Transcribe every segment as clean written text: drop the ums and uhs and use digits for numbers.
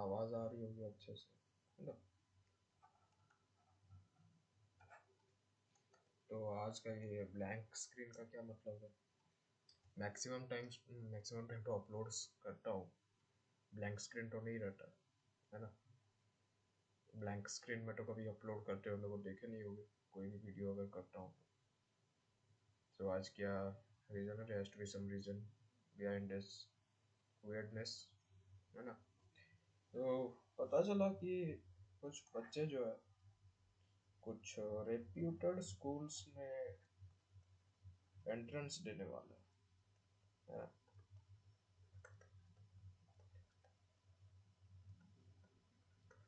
आवाज आ रही होगी अच्छे से, है ना? तो आज का ये ब्लैंक स्क्रीन का क्या मतलब है? मैक्सिमम टाइम तो अपलोड्स करता हूँ, ब्लैंक स्क्रीन तो नहीं रहता, है ना? ब्लैंक स्क्रीन में तो कभी अपलोड करते हो लोग देखे नहीं होंगे, कोई भी वीडियो अगर करता हूँ तो आज क्या रीजन है? Has to be some reason behind this weirdness, है ना? तो पता चला कि कुछ बच्चे जो है कुछ रेप्यूटेड स्कूल्स में एंट्रेंस देने वाले हैं।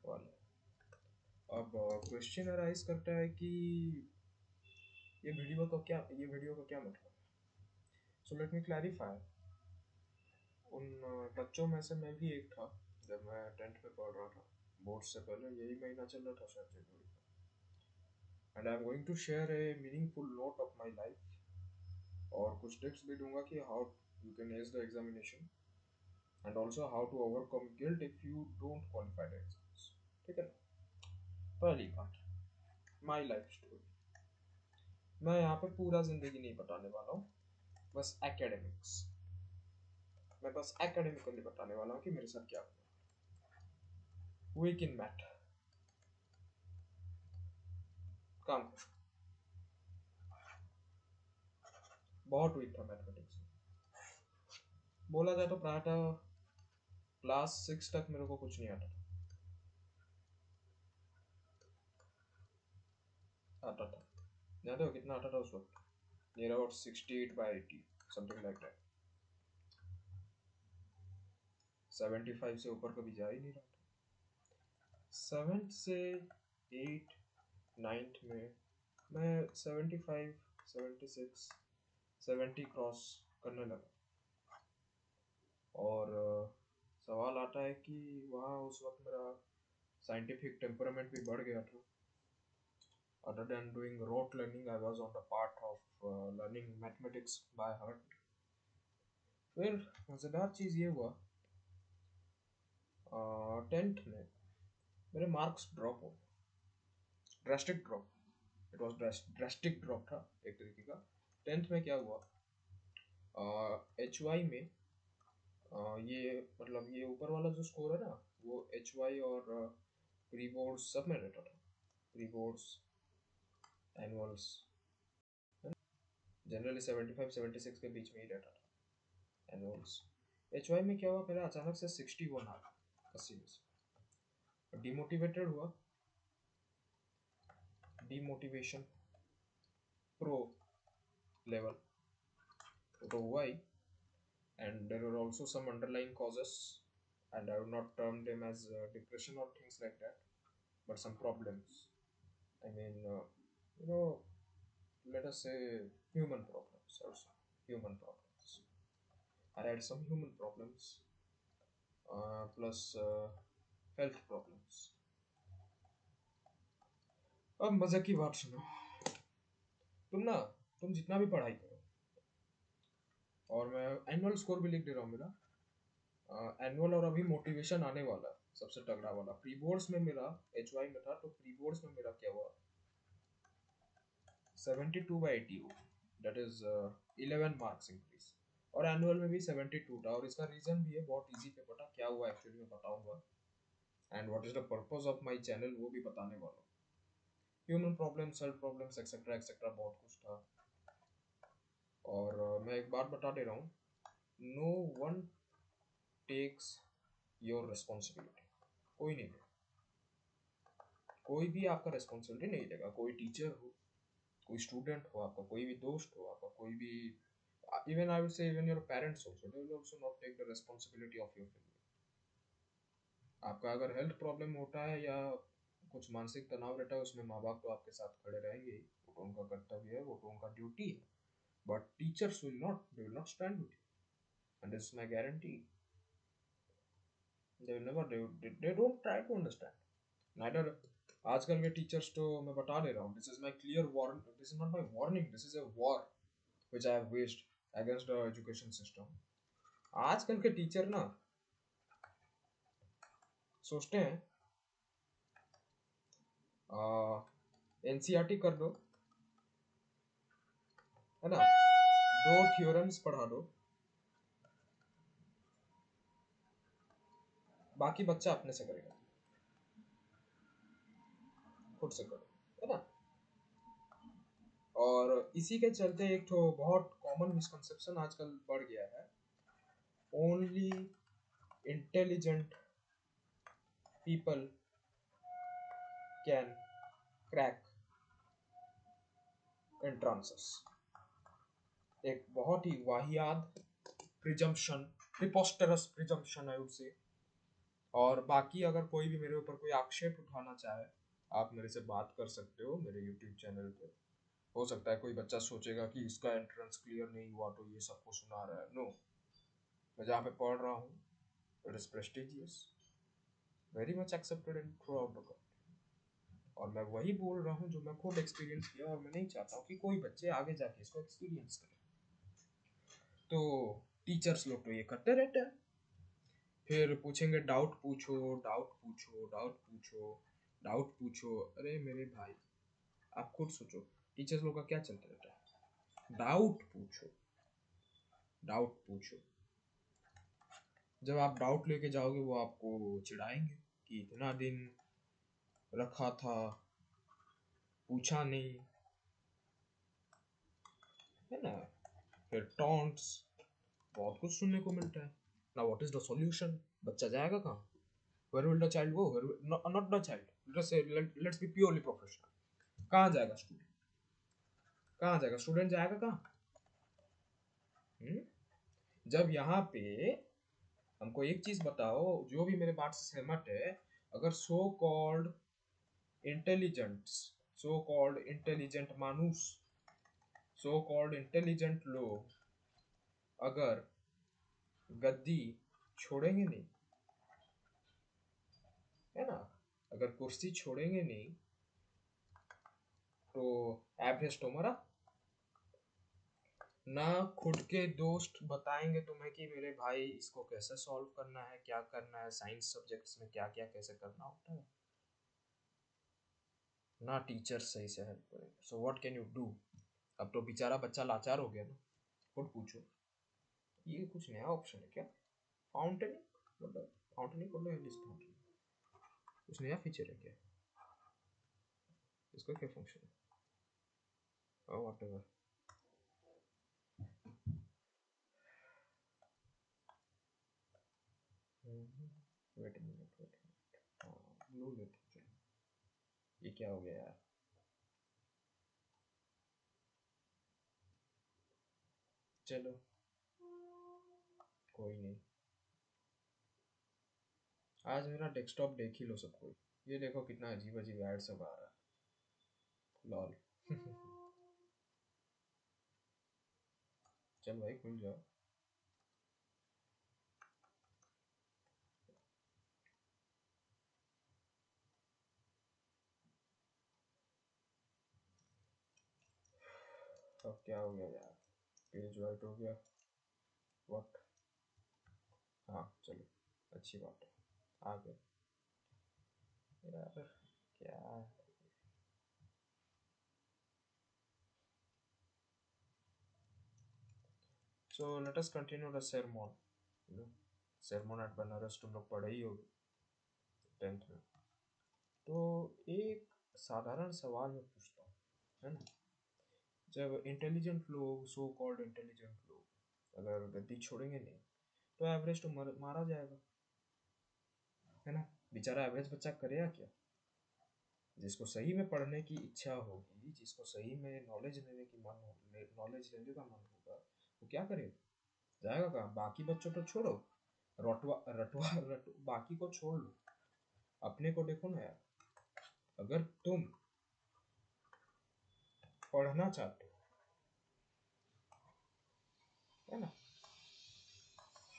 वाले अब क्वेश्चन अराइज करता है कि ये वीडियो का क्या मतलब है? So let me clarify. उन बच्चों में से मैं भी एक था जब मैं 10th में पढ़ रहा था, बोर्ड से पहले यही महीना चल रहा था शायद, जनवरी का। And I am going to share a meaningful note of my life, और कुछ टिप्स भी दूंगा कि how you can ace the examination and also how to overcome guilt if you don't qualify the exams. ठीक है? पहली बात, my life story. मैं यहाँ पे पूरा जिंदगी नहीं बताने वाला हूँ, बस एकेडमिक्स। मैं बस एकेडमिकली बताने वाला हूँ कि मेरे साथ क्या हुआ। वीक इन मैथ, काम कर, बहुत वीक था मैथमेटिक्स में। बोला जाए तो प्रायः क्लास 6 तक मेरे को कुछ नहीं आता था। आता था, जानते हो कितना आता था उस वक्त? Near about 68/80, something like that. 75 से ऊपर कभी जा ही नहीं रहा था। 7th से 8 9th में मैं 75 76 70 क्रॉस करने लगा। और सवाल आता है कि वहाँ उस वक्त मेरा साइंटिफिक टेम्परामेंट भी बढ़ गया था। Other than doing rote learning, I was on the part of learning mathematics by heart. फिर मज़ेदार चीज़ ये हुआ, 10th में मेरे मार्क्स ड्रॉप हो, drastic drop. It was drastic drop था एक तरीके का। 10th में क्या हुआ, HY में ये मतलब ये ऊपर वाला जो स्कोर है ना, वो HY और प्री बोर्ड्स सब में रहता था। प्री बोर्ड्स, एनुअल्स, जनरली 75 76 के बीच में ही रहता था एनुअल्स। HY में क्या हुआ, मेरा अचानक से 61 आ गया 80 में से। डिमोटिवेटेड हुआ, डिमोटिवेशन प्रो लेवल तो हुआ ही। And there were also some underlying causes, and I would not term them as depression or things like that, but some problems. I mean, you know, let us say human problems also. Human problems. I had some human problems, plus health problems. अब मजे की बात सुनो, तुम जितना भी पढ़ाई करो, और मैं एनुअल स्कोर भी लिख दे रहा हूँ मेरा, एनुअल और अभी मोटिवेशन आने वाला है सबसे तगड़ा वाला। प्री बोर्ड्स में मेरा HY में था, तो प्री बोर्ड्स में मेरा क्या हुआ, 72/80 हुआ, दैट इज 11 मार्क्स इंक्रीज। और एनुअल में भी 72 था, और इसका रीजन भी है बहुत इजी पे पता क्या हुआ एक्चुअली मैं बताऊंगा, and what is the purpose of my channel वो भी बताने वाला हूँ। Human problems, self problems, etcetera etcetera बहुत कुछ था। और मैं एक बात बता दे रहा हूँ, no one takes your responsibility. कोई नहीं देगा, कोई भी आपका रिस्पॉन्सिबिलिटी नहीं लेगा। कोई टीचर हो, कोई स्टूडेंट हो, आपका कोई भी दोस्त हो, आपका कोई भी, even I would say even your parents also, they will also not take the responsibility of your failure. आपका अगर हेल्थ प्रॉब्लम होता है या कुछ मानसिक तनाव रहता है, उसमें माँ बाप तो आपके साथ खड़े रहेंगे ही, वो तो उनका कर्तव्य है, वो तो उनका ड्यूटी है। But teachers will not, they will not stand with you, and this is my guarantee. They will never, they don't try to understand neither. आजकल के टीचर्स तो मैं बता दे रहा हूँ, this is my clear warning, this is not my warning, this is a war which I have waged against the education system. आजकल के टीचर ना सोचते हैं एनसीईआरटी कर दो, है ना, दो थ्योरम्स पढ़ा दो, बाकी बच्चा अपने से करेगा, खुद से करो, है ना। और इसी के चलते एक तो बहुत कॉमन मिसकंसेप्शन आजकल बढ़ गया है, only intelligent people can crack entrances. एक बहुत ही वाहियात प्रिजम्पशन, प्रिपोस्टरस प्रिजम्पशन है उससे। और बाकी अगर कोई भी मेरे ऊपर कोई आक्षेप उठाना चाहे, आप मेरे से बात कर सकते हो मेरे यूट्यूब चैनल पे। हो सकता है कोई बच्चा सोचेगा कि इसका एंट्रेंस क्लियर नहीं हुआ तो ये सबको सुना रहा है। नो, मैं जहाँ पे पढ़ रहा हूँ it is prestigious, very much accepted in through out the country, और मैं वही बोल रहा हूँ जो मैं खुद एक्सपीरियंस किया, और मैं नहीं चाहता हूँ कि कोई बच्चे आगे जाके इसको एक्सपीरियंस करें। तो टीचर्स लोग तो ये करते रहते हैं, फिर पूछेंगे डाउट पूछो, डाउट पूछो, डाउट पूछो, डाउट पूछो। अरे मेरे भाई, आप खुद सोचो टीचर्स लोग का क्या चलता रहता है, डाउट पूछो, डाउट पूछो। जब आप डाउट लेके जाओगे वो आपको चिढ़ाएंगे कि इतना दिन रखा था, पूछा नहीं, है ना। फिर टॉन्ट्स, बहुत कुछ सुनने को मिलता है ना। What is the solution? बच्चा जाएगा कहाँ? Where will the child go? Not the child, let's be purely professional. कहाँ जाएगा स्टूडेंट? कहाँ जाएगा स्टूडेंट? जाएगा कहाँ? जब यहाँ पे हमको एक चीज बताओ, जो भी मेरे बात से सहमत है, अगर so called intelligents, so called intelligent मानुस, सो कॉल्ड इंटेलिजेंट लोग अगर गद्दी छोड़ेंगे नहीं, है ना, अगर कुर्सी छोड़ेंगे नहीं, तो एवरेज तो मरा ना। खुद के दोस्त बताएंगे तुम्हें कि मेरे भाई इसको कैसे सॉल्व करना है, क्या करना है, साइंस सब्जेक्ट्स में क्या क्या कैसे करना होता है, ना टीचर सही से हेल्प करेंगे। So what can you do? अब तो बेचारा बच्चा लाचार हो गया ना। खुद पूछो, ये कुछ नया ऑप्शन है क्या? फाउंटेनिंग, मतलब फाउंटेनिंग कर लो, एटलीस्ट फाउंटेनिंग कुछ नया फीचर है क्या? इसका क्या फंक्शन है? Whatever. Wait minute, wait minute, हाँ ब्लू लेते हैं, चलो। ये क्या हो गया यार? चलो कोई नहीं, आज मेरा डेस्कटॉप देख ही लो सब कोई। ये देखो कितना अजीब अजीब ऐड सब आ रहा है, लॉल। चल भाई खुल जाओ। अब क्या हो गया यार? पेज वाइट हो गया, व्हाट? हाँ चलो, अच्छी बात है, आ गया यार। क्या? So let us continue the sermon, you know, sermon at Banaras तुम लोग पढ़े ही होगे 10th में। तो एक साधारण सवाल मैं पूछता हूँ, है ना, जब इंटेलिजेंट लोग, सो कॉल्ड इंटेलिजेंट लोग अगर गद्दी छोड़ेंगे नहीं, तो एवरेज तो मारा जाएगा, है ना। बेचारा एवरेज बच्चा करेगा क्या? जिसको सही में पढ़ने की इच्छा होगी, जिसको सही में नॉलेज लेने की मन हो, नॉलेज लेने का मन होगा, वो क्या करेगा? जाएगा कहाँ? बाकी बच्चों तो छोड़ो, रटवा रटवा बाकी को छोड़ लो, अपने को देखो ना यार। अगर तुम पढ़ना चाहते हो, है ना,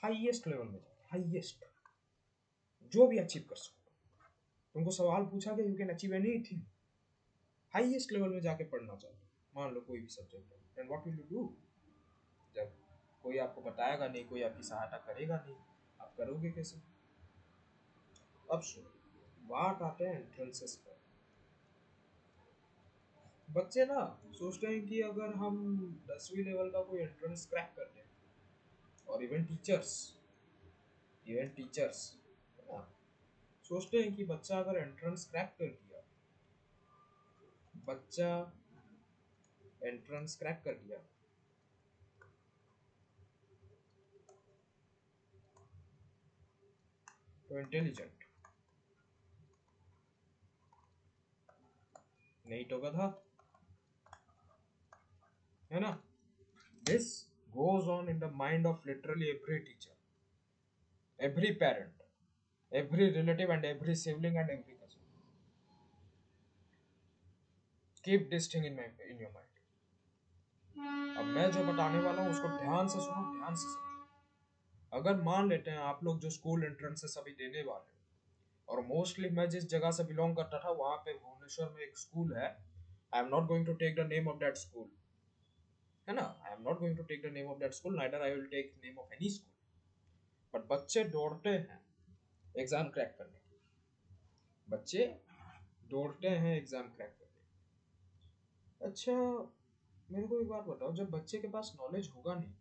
हाईएस्ट लेवल में जाओ, हाईएस्ट, जो भी अचीव कर सको। तुमको सवाल पूछा गया, you can achieve anything, highest level में जाके पढ़ना चाहते हो, मान लो कोई भी सब्जेक्ट है, then what will you do? जब कोई आपको बताएगा नहीं, कोई आपकी सहायता करेगा नहीं, आप करोगे कैसे? अब सुनो, बात आते हैं एंट्रेंसेस पर। बच्चे ना सोचते हैं कि अगर हम 10वीं लेवल का कोई एंट्रेंस क्रैक कर लें, और इवन टीचर्स है ना, सोचते हैं कि बच्चा अगर एंट्रेंस क्रैक कर दिया, बच्चा एंट्रेंस क्रैक कर दिया तो इंटेलिजेंट, नहीं तो गधा, है ना। This goes on in the mind of literally every teacher, every parent, every relative and every sibling and every cousin. Keep this thing in your mind. अब मैं जो बताने वाला हूँ उसको ध्यान से सुनो, ध्यान से समझो। अगर मान लेते हैं आप लोग जो स्कूल एंट्रेंसेस अभी देने वाले हैं, और मोस्टली मैं जिस जगह से बिलोंग करता था वहां पे भुवनेश्वर में एक स्कूल है, I am not going to take the name of that school, है ना, I am not going to take the name of that school, neither I will take name of any school. But बच्चे दौड़ते हैं exam crack करने के लिए, बच्चे दौड़ते हैं एग्जाम क्रैक करने। अच्छा, मेरे को एक बात बताओ, जब बच्चे के पास नॉलेज होगा नहीं,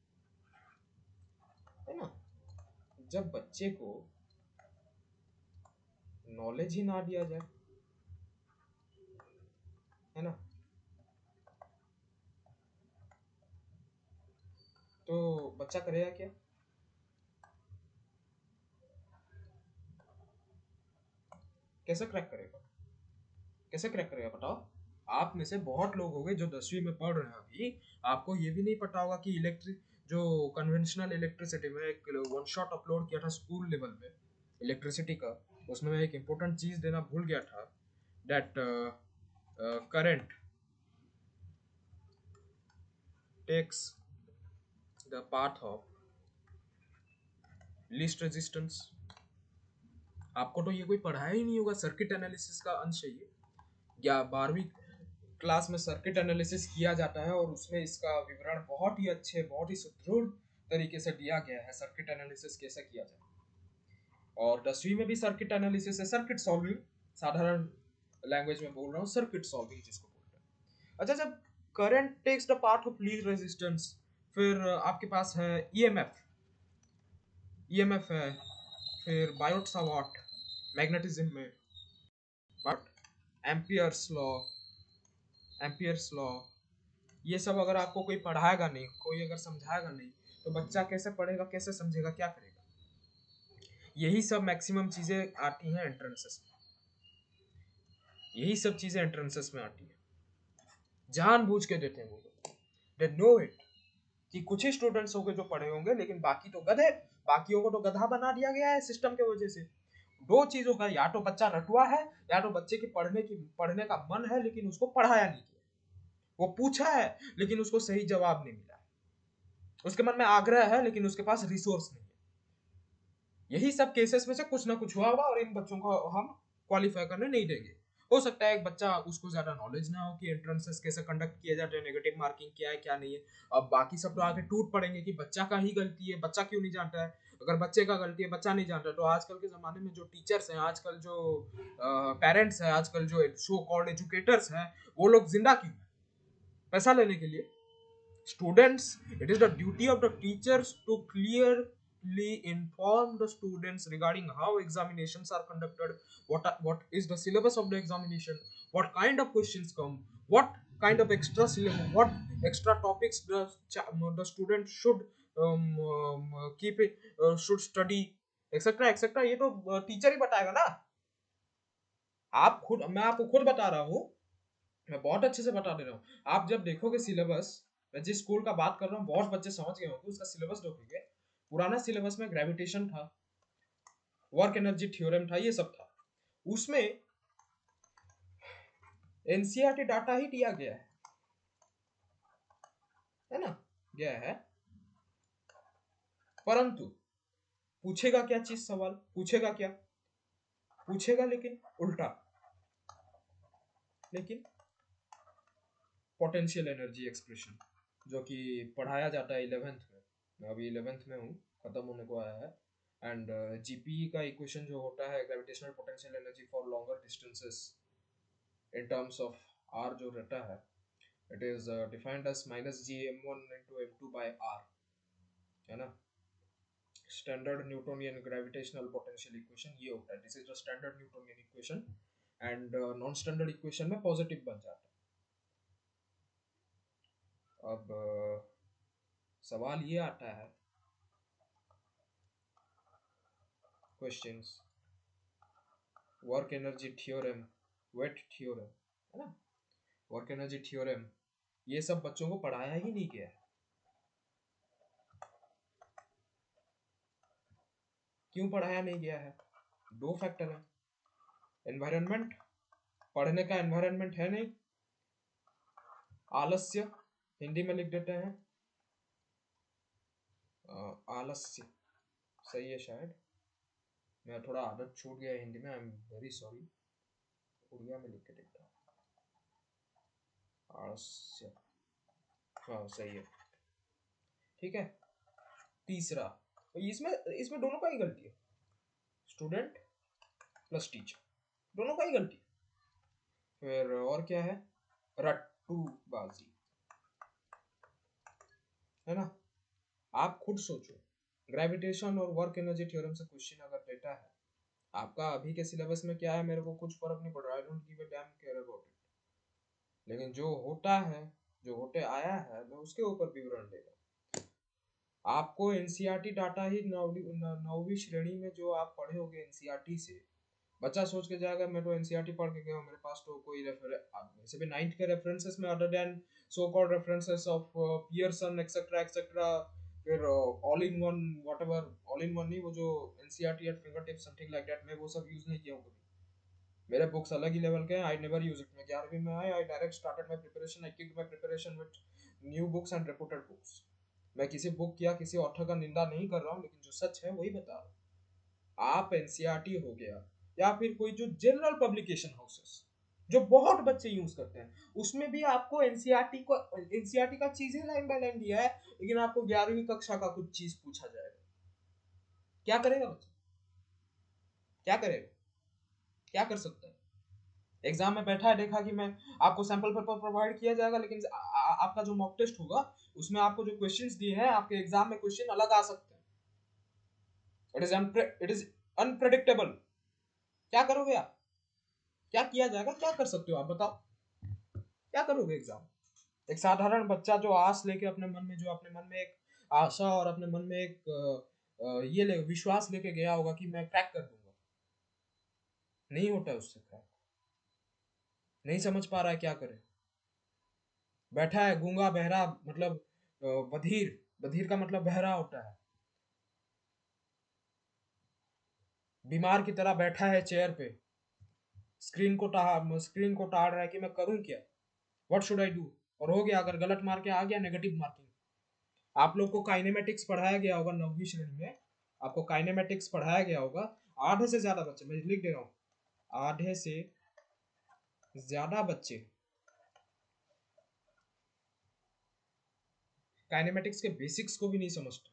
है ना, जब बच्चे को नॉलेज ही ना दिया जाए, है ना, तो बच्चा करेगा क्या? कैसे क्रैक करेगा? कैसे क्रैक करेगा बताओ? आप में से बहुत लोग होंगे जो 10वीं में पढ़ रहे हैं अभी, आपको ये भी नहीं पता होगा कि इलेक्ट्रिक जो कन्वेंशनल इलेक्ट्रिसिटी में एक वन शॉट अपलोड किया था स्कूल लेवल पे इलेक्ट्रिसिटी का, उसमें मैं एक इम्पोर्टेंट चीज देना भूल गया था, that current takes the path of least resistance. आपको तो ये कोई पढ़ाया ही नहीं होगा, सर्किट एनालिसिस का अंश है ये, या 12वीं क्लास में सर्किट एनालिसिस किया जाता है और उसमें इसका विवरण बहुत ही अच्छे, बहुत ही सुदृढ़ तरीके से दिया गया है, सर्किट एनालिसिस कैसे किया जाए। और 10वीं में भी सर्किट एनालिसिस है, सर्किट सॉल्विंग, साधारण लैंग्वेज में बोल रहा हूँ, सर्किट सॉल्विंग जिसको बोलते हैं। अच्छा, जब current takes the part of lead resistance, फिर आपके पास है ईएमएफ, ईएमएफ है, फिर बायोट सावर्ट मैग्नेटिज्म में, but Ampere's law, Ampere's law, ये सब अगर आपको कोई पढ़ाएगा नहीं, कोई अगर समझाएगा नहीं, तो बच्चा कैसे पढ़ेगा, कैसे समझेगा, क्या करेगा? यही सब मैक्सिमम चीजें आती हैं एंट्रेंसेस में, यही सब चीजें एंट्रेंसेस में आती है, जानबूझ के देते हैं वो लोग, दे नो इट, कि कुछ ही स्टूडेंट्स होंगे जो पढ़े होंगे, लेकिन बाकी तो गधे, बाकियों को तो गधा बना दिया गया है सिस्टम के वजह से। दो चीजों का, या तो बच्चा रटुआ है, या तो बच्चे की पढ़ने का मन है लेकिन उसको पढ़ाया नहीं गया, वो पूछा है लेकिन उसको सही जवाब नहीं मिला, उसके मन में आग्रह है लेकिन उसके पास रिसोर्स नहीं है। यही सब केसेस में से कुछ ना कुछ हुआ होगा, और इन बच्चों को हम क्वालिफाई करने नहीं देंगे। हो सकता है एक बच्चा, उसको ज्यादा नॉलेज ना हो कि एंट्रेंसेस कैसे कंडक्ट किए जाते हैं, नेगेटिव मार्किंग क्या है क्या नहीं है। अब बाकी सब तो आगे टूट पड़ेंगे कि बच्चा का ही गलती है, बच्चा क्यों नहीं जानता है। अगर बच्चे का गलती है, बच्चा नहीं जानता, तो आजकल के जमाने में जो टीचर्स हैं, आजकल जो पेरेंट्स हैं, आजकल जो सो कॉल्ड एजुकेटर्स हैं, वो लोग जिंदा क्यों हैं? पैसा लेने के लिए। Students, it is the duty of the teachers to clearly inform the students regarding how examinations are conducted, what is the syllabus of the examination, what kind of questions come, what kind of extra syllabus, what extra topics the student should keep it, should study, etc etc। ये तो teacher ही बताएगा ना। आप खुद, मैं आपको खुद बता रहा हूँ, मैं बहुत अच्छे से बता दे रहा हूँ। आप जब देखोगे सिलेबस, मैं जिस स्कूल का बात कर रहा हूँ बहुत बच्चे समझ गए होंगे, उसका सिलेबस देखोगे, पुराना सिलेबस में ग्रेविटेशन था, वर्क एनर्जी थ्योरम था, ये सब था। उसमें एनसीईआरटी डाटा ही दिया गया है ना, गया है। परंतु पूछेगा क्या चीज, सवाल पूछेगा क्या, पूछेगा लेकिन उल्टा, लेकिन पोटेंशियल एनर्जी एक्सप्रेशन जो कि पढ़ाया जाता है 11th में, मैं अभी 11th में हूँ, खत्म होने को आया है, एंड जीपी का इक्वेशन जो होता है gravitational potential energy for longer distances in terms of R जो रहता है, it is defined as minus G M one into M two by R, है ना। Standard Newtonian gravitational potential equation ये होता है, this is the standard Newtonian equation. And non standard equation में positive बन जाता है। अब सवाल ये आता है, questions, work energy theorem, weight theorem, है ना, वर्क एनर्जी थ्योरम, ये सब बच्चों को पढ़ाया ही नहीं गया है। क्यों पढ़ाया नहीं गया है? दो फैक्टर है। एनवायरनमेंट, पढ़ने का एनवायरनमेंट है नहीं, आलस्य, हिंदी में लिख देते हैं आलस्य, सही है शायद, मैं थोड़ा आदत छूट गया हिंदी में, I am very sorry, Odia में लिख के देखता हूँ, आलस्य, हाँ सही है, ठीक है। तीसरा, तो इसमें इसमें दोनों का ही गलती है, स्टूडेंट प्लस टीचर, दोनों का ही गलती है। फिर और क्या है, रट्टूबाजी, है ना। आप खुद सोचो, ग्रेविटेशन और वर्क एनर्जी थ्योरम से क्वेश्चन अगर डेटा है, आपका अभी के सिलेबस में क्या है मेरे को कुछ फर्क नहीं पड़ रहा, I don't give a dam care about it, लेकिन जो होता है, जो होते आया है, मैं उसके ऊपर विवरण देगा। आपको एनसीईआरटी डाटा ही नौवीं श्रेणी में जो आप पढ़े होगे एनसीईआरटी से, बच्चा सोच के जाएगा मैं तो एनसीईआरटी पढ़ के गया हूँ, मेरे पास तो कोई वैसे भी नाइन्थ के रेफरेंसेस में other than so called references of Pearson etcetera etcetera, फिर all in one whatever, all in one नहीं, वो जो NCERT at fingertip something like that, मैं वो सब यूज नहीं किया हूँ कभी। मेरे बुक्स अलग ही लेवल के हैं, आई नेवर यूज इट। मैं 11वीं में आया, I direct started my preparation, I kicked my preparation with new books and reputed books. मैं किसी बुक या किसी ऑथर का निंदा नहीं कर रहा हूँ, लेकिन जो सच है वही बता रहा हूँ। आप एनसीईआरटी हो गया या फिर कोई जो जनरल पब्लिकेशन हाउसेस जो बहुत बच्चे यूज करते हैं, उसमें भी आपको एनसीईआरटी का चीजें लाइन बाय लाइन दिया है, लेकिन आपको 11वीं कक्षा का कुछ चीज पूछा जाएगा, क्या करेगा बच्चा, क्या करेगा, क्या कर सकता है? एग्जाम में बैठा है, देखा कि मैं आपको सैंपल पेपर प्रोवाइड किया जाएगा, लेकिन आपका जो मॉक टेस्ट होगा उसमें आपको जो क्वेश्चंस दिए हैं, आपके एग्जाम में क्वेश्चन अलग आ सकते हैं। It is unpredictable. क्या करोगे आप, क्या किया जाएगा, क्या कर सकते हो आप बताओ, क्या करोगे एग्जाम? एक साधारण बच्चा जो आस लेके अपने मन में, जो अपने मन में एक आशा और अपने मन में एक विश्वास लेके गया होगा कि मैं क्रैक कर दूंगा, नहीं होता है उससे क्रैक, नहीं समझ पा रहा है क्या करे, बैठा है गूंगा बहरा, मतलब बधिर, बधिर का मतलब बहरा होता है, बीमार की तरह बैठा है चेयर पे, स्क्रीन को टाड़ रहा है कि मैं करूं क्या, व्हाट शुड आई डू, और हो गया, अगर गलत मार के आ गया नेगेटिव मार्किंग। आप लोग को काइनेमेटिक्स पढ़ाया गया होगा 9वीं श्रेणी में, आपको काइनेमेटिक्स पढ़ाया गया होगा, आधे से ज्यादा बच्चे, मैं लिख दे रहा हूँ, आधे से ज्यादा बच्चे काइनेमेटिक्स के बेसिक्स को भी नहीं समझते,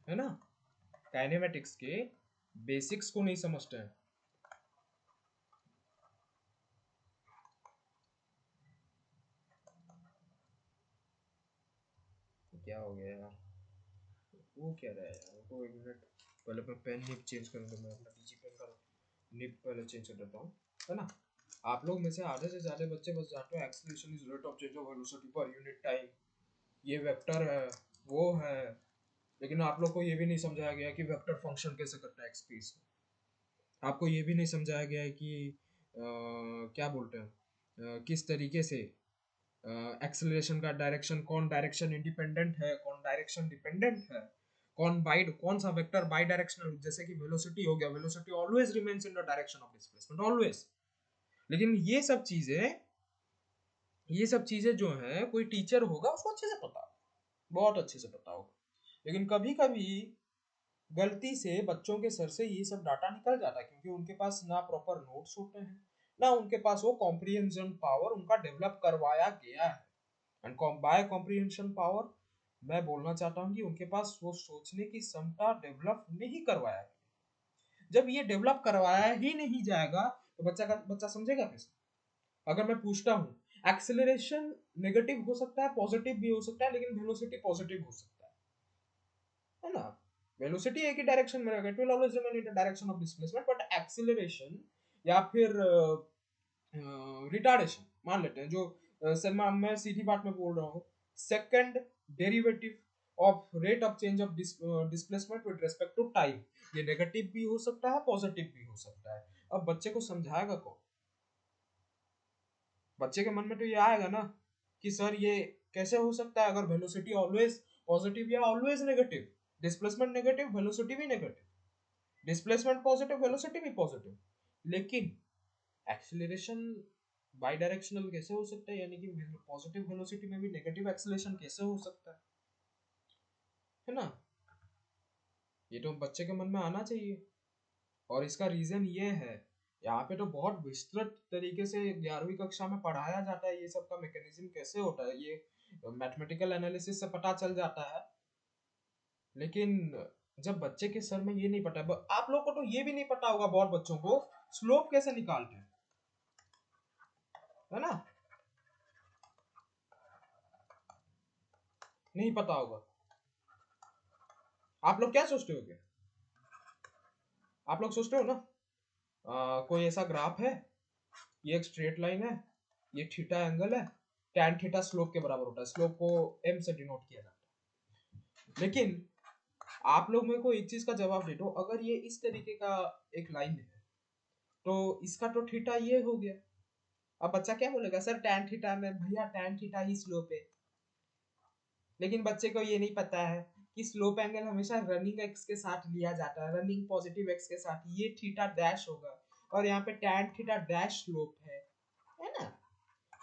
है ना, काइनेमेटिक्स के बेसिक्स को नहीं समझते हैं। क्या हो गया यार, वो क्या रहा है यार, वो एक मिनट, पहले मैं पेन निप चेंज करूंगा, मैं अपना डीजी पेन का निप पहले चेंज कर देता हूँ, है ना। आप लोग में से आधे से ज्यादा बच्चे बस जानते हो acceleration is rate of change of velocity per unit time, ये वेक्टर है, वो है, लेकिन आप लोग को ये भी नहीं समझाया गया कि वेक्टर फंक्शन कैसे करता है स्पेस में, आपको ये भी नहीं समझाया गया है कि क्या बोलते हैं, किस तरीके से एक्सेलरेशन का डायरेक्शन, कौन डायरेक्शन इंडिपेंडेंट है, कौन डायरेक्शन डिपेंडेंट है, कौन सा वेक्टर बाई डायरेक्शनल, जैसे कि वेलोसिटी हो गया, velocity always remains in the direction of displacement always. लेकिन ये सब चीजें जो है कोई टीचर होगा उसको अच्छे से पता, बहुत अच्छे से पता होगा, लेकिन कभी कभी गलती से बच्चों के सर से ये सब डाटा निकल जाता है, क्योंकि उनके पास ना प्रॉपर नोट्स होते हैं, ना उनके पास वो कॉम्प्रिहेंशन पावर उनका डेवलप करवाया गया है। एंड बाय कॉम्प्रिहेंशन पावर मैं बोलना चाहता हूँ कि उनके पास वो सोचने की क्षमता डेवलप नहीं करवाया है। जब ये डेवलप करवाया ही नहीं जाएगा तो बच्चा समझेगा कैसे? अगर मैं पूछता हूँ, एक्सेलरेशन नेगेटिव हो सकता है, पॉजिटिव भी हो सकता है, लेकिन वेलोसिटी पॉजिटिव हो सकता है ना? वेलोसिटी एक ही डायरेक्शन में रहेगा, it will always remain in the direction of displacement, but acceleration या फिर रिटार्डेशन मान लेते हैं, जो सर मैं सीधी बात में बोल रहा हूँ, second derivative of rate of change of displacement with respect to time, ये नेगेटिव भी हो सकता है, पॉजिटिव भी हो सकता है। अब बच्चे को समझाएगा कौन? बच्चे के मन में तो ये आएगा ना कि सर ये कैसे हो सकता है, अगर वेलोसिटी ऑलवेज पॉजिटिव या always negative, displacement negative velocity भी नेगेटिव, डिस्प्लेसमेंट पॉजिटिव वेलोसिटी भी पॉजिटिव, लेकिन एक्सीलरेशन बाई डायरेक्शनल कैसे हो सकता है, यानी कि पॉजिटिव वेलोसिटी में भी नेगेटिव एक्सीलरेशन कैसे हो सकता है ना? ये तो बच्चे के मन में आना चाहिए। और इसका रीजन ये है, यहाँ पे तो बहुत विस्तृत तरीके से 11वीं कक्षा में पढ़ाया जाता है, ये सब का मैकेनिज्म कैसे होता है, ये मैथमेटिकल एनालिसिस से पता चल जाता है। लेकिन जब बच्चे के सर में ये नहीं पता, आप लोगों को तो ये भी नहीं पता होगा, बहुत बच्चों को स्लोप कैसे निकालते हैं, है ना? नहीं पता होगा। आप लोग क्या सोचते हो? आप लोग सोचते हो ना, कोई ऐसा ग्राफ है, ये एक स्ट्रेट लाइन है, ये थीटा एंगल है, tan थीटा स्लोप के बराबर होता है, स्लोप को m से डिनोट किया जाता है। लेकिन आप लोग मेरे को एक चीज का जवाब दे दो, अगर ये इस तरीके का एक लाइन है तो इसका तो थीटा ये हो गया। अब बच्चा क्या बोलेगा, सर tan थीटा में, भैया tan थीटा ही स्लोप है। लेकिन बच्चे को ये नहीं पता है कि स्लोप एंगल हमेशा रनिंग एक्स के साथ लिया जाता है, रनिंग पॉजिटिव एक्स के साथ, ये थीटा डैश होगा और यहाँ पे tan थीटा डैश स्लोप है ना?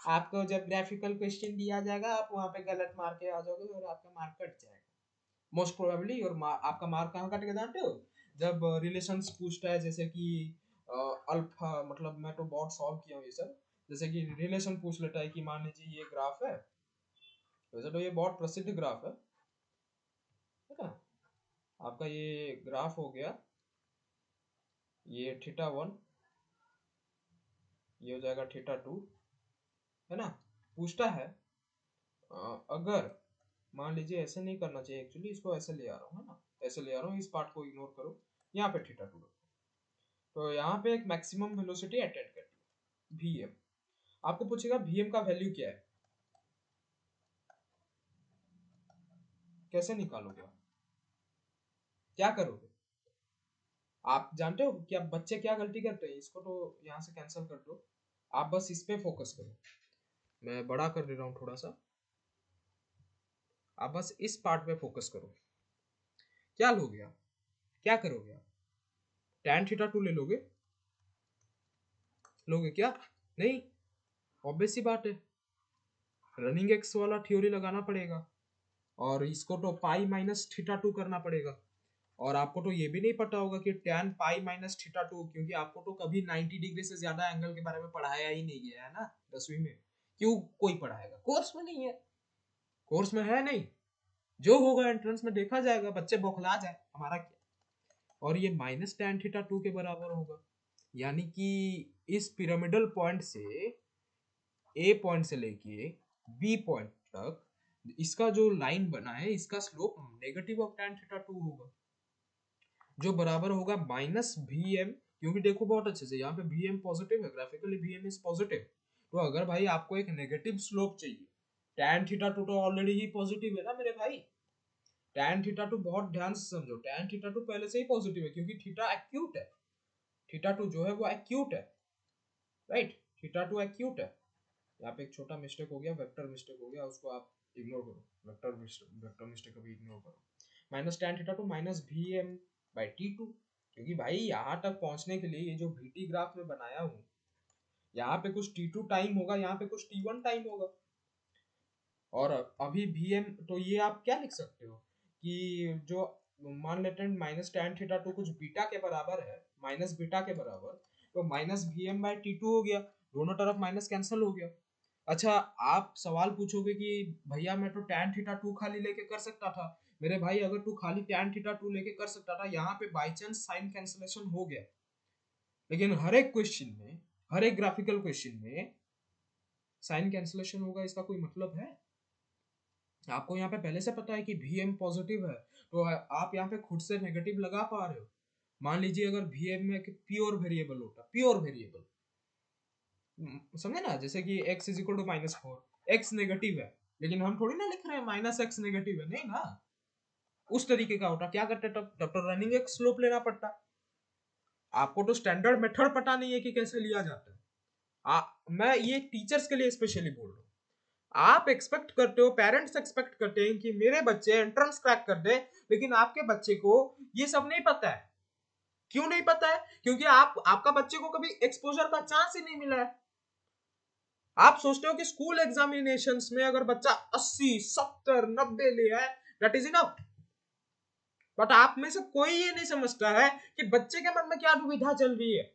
आपको जब ग्राफिकल क्वेश्चन दिया जाएगा आप वहां पे गलत मार के आ जाओगे और आपका मार्क कट जाएगा मोस्ट प्रोबेबली। और आपका मार्क कहाँ कटेगा जानते हो? जब रिलेशंस पूछता है, जैसे कि अल्फा, मतलब मैं तो बहुत सॉल्व किया हूँ ये सब, जैसे कि रिलेशन पूछ लेता है कि मान लीजिए ये ग्राफ है, वैसे तो ये बहुत प्रसिद्ध ग्राफ है ना? आपका ये ग्राफ हो गया, ये थीटा वन, ये हो जाएगा थीटा टू, है ना? पूछता है अगर मान लीजिए, ऐसे नहीं करना चाहिए एक्चुअली, इसको ऐसे ले आ रहा हूँ, है ना, ऐसे ले आ रहा हूँ, इस पार्ट को इग्नोर करो, यहाँ पे थीटा टू रखो, तो यहाँ पे एक मैक्सिमम वेलोसिटी अटेंड करती है वी एम। आपको पूछेगा वी एम का वैल्यू क्या है, कैसे निकालोगे आप, क्या करोगे? आप जानते हो कि आप बच्चे क्या गलती करते हैं, इसको तो यहाँ से कैंसिल कर दो, आप बस इस पे फोकस करो, मैं बड़ा कर दे रहा हूँ थोड़ा सा, आप बस इस पार्ट पे फोकस करो। क्या लोगे आप, क्या करोगे आप? tan थीटा टू ले लोगे? लोगे क्या? नहीं, ऑब्वियस सी बात है, रनिंग एक्स वाला थ्योरी लगाना पड़ेगा और इसको तो पाई माइनस थीटा टू करना पड़ेगा। और आपको तो ये भी नहीं पता होगा कि tan pi minus theta two, क्योंकि आपको तो कभी 90 डिग्री से ज्यादा एंगल के बारे में पढ़ाया ही नहीं गया है ना 10वीं में। क्यों कोई पढ़ाएगा, कोर्स में नहीं है, कोर्स में है नहीं, जो होगा एंट्रेंस में देखा जाएगा, बच्चे बौखला जाए, हमारा क्या। और ये माइनस tan थीटा टू के बराबर होगा, यानी कि इस पिरामिडल पॉइंट से, ए पॉइंट से लेके बी पॉइंट तक इसका जो लाइन बना है, इसका slope negative of tan theta to होगा, जो बराबर होगा माइनस वी एम। क्योंकि देखो बहुत अच्छे से, यहाँ पे वी एम पॉजिटिव है, graphically V M is positive, तो अगर भाई आपको एक नेगेटिव स्लोप चाहिए, tan थीटा टू तो ऑलरेडी ही पॉजिटिव है ना मेरे भाई, tan थीटा टू बहुत ध्यान से समझो, tan थीटा टू पहले से ही पॉजिटिव है, क्योंकि थीटा एक्यूट है, थीटा टू जो है वो एक्यूट है, राइट, थीटा टू एक्यूट है। यहाँ पे एक छोटा मिस्टेक हो गया, वेक्टर मिस्टेक हो गया, उसको आप इग्नोर करो, वेक्टर मिस्टेक कभी इग्नोर करो। Minus tan theta two minus V M by T two, क्योंकि भाई यहाँ तक पहुंचने के लिए ये जो वी टी ग्राफ में बनाया हूँ, यहाँ पे कुछ टी टू टाइम होगा, यहाँ पे कुछ टी वन टाइम होगा, और अभी वी एम, तो ये आप क्या लिख सकते हो कि जो मान लेते हैं माइनस tan थीटा टू कुछ बीटा के बराबर है, माइनस बीटा के बराबर, तो minus V M by T two हो गया, दोनों तरफ माइनस कैंसिल हो गया, अच्छा, आप सवाल पूछोगे कि भैया मैं तो tan थीटा 2 खाली लेके कर सकता था। मेरे भाई, अगर तू खाली tan थीटा 2 लेके कर सकता था, यहाँ पे बाई चांस साइन कैंसलेशन हो गया, लेकिन हर एक क्वेश्चन में, हर एक ग्राफिकल क्वेश्चन में साइन कैंसलेशन होगा, इसका कोई मतलब है? आपको यहाँ पे पहले से पता है कि Vm पॉजिटिव है, तो आप यहाँ पे खुद से नेगेटिव लगा पा रहे हो। मान लीजिए अगर Vm में प्योर वेरिएबल होता, प्योर वेरिएबल, समझे ना, जैसे कि x is equal to -4, x negative है, लेकिन हम थोड़ी ना लिख रहे हैं -x नेगेटिव है, नहीं ना। उस तरीके का होता, क्या करते तब तब तो रनिंग एक स्लोप लेना पड़ता। आपको तो स्टैंडर्ड मेथड पता नहीं है कि कैसे लिया जाता है। मैं ये टीचर्स के लिए स्पेशली बोल रहा हूँ। आप एक्सपेक्ट करते हो, पेरेंट्स एक्सपेक्ट करते हैं कि मेरे बच्चे एंट्रेंस क्रैक कर दे, लेकिन आपके बच्चे को ये सब नहीं पता है। क्यों नहीं पता है? क्योंकि आपका बच्चे को कभी एक्सपोजर का चांस ही नहीं मिला है। आप सोचते हो कि स्कूल एग्जामिनेशंस में अगर बच्चा 80, 70, 90 ले आए, दैट इज इनफ। बट आप में से कोई ये नहीं समझता है कि बच्चे के मन में क्या दुविधा चल रही है।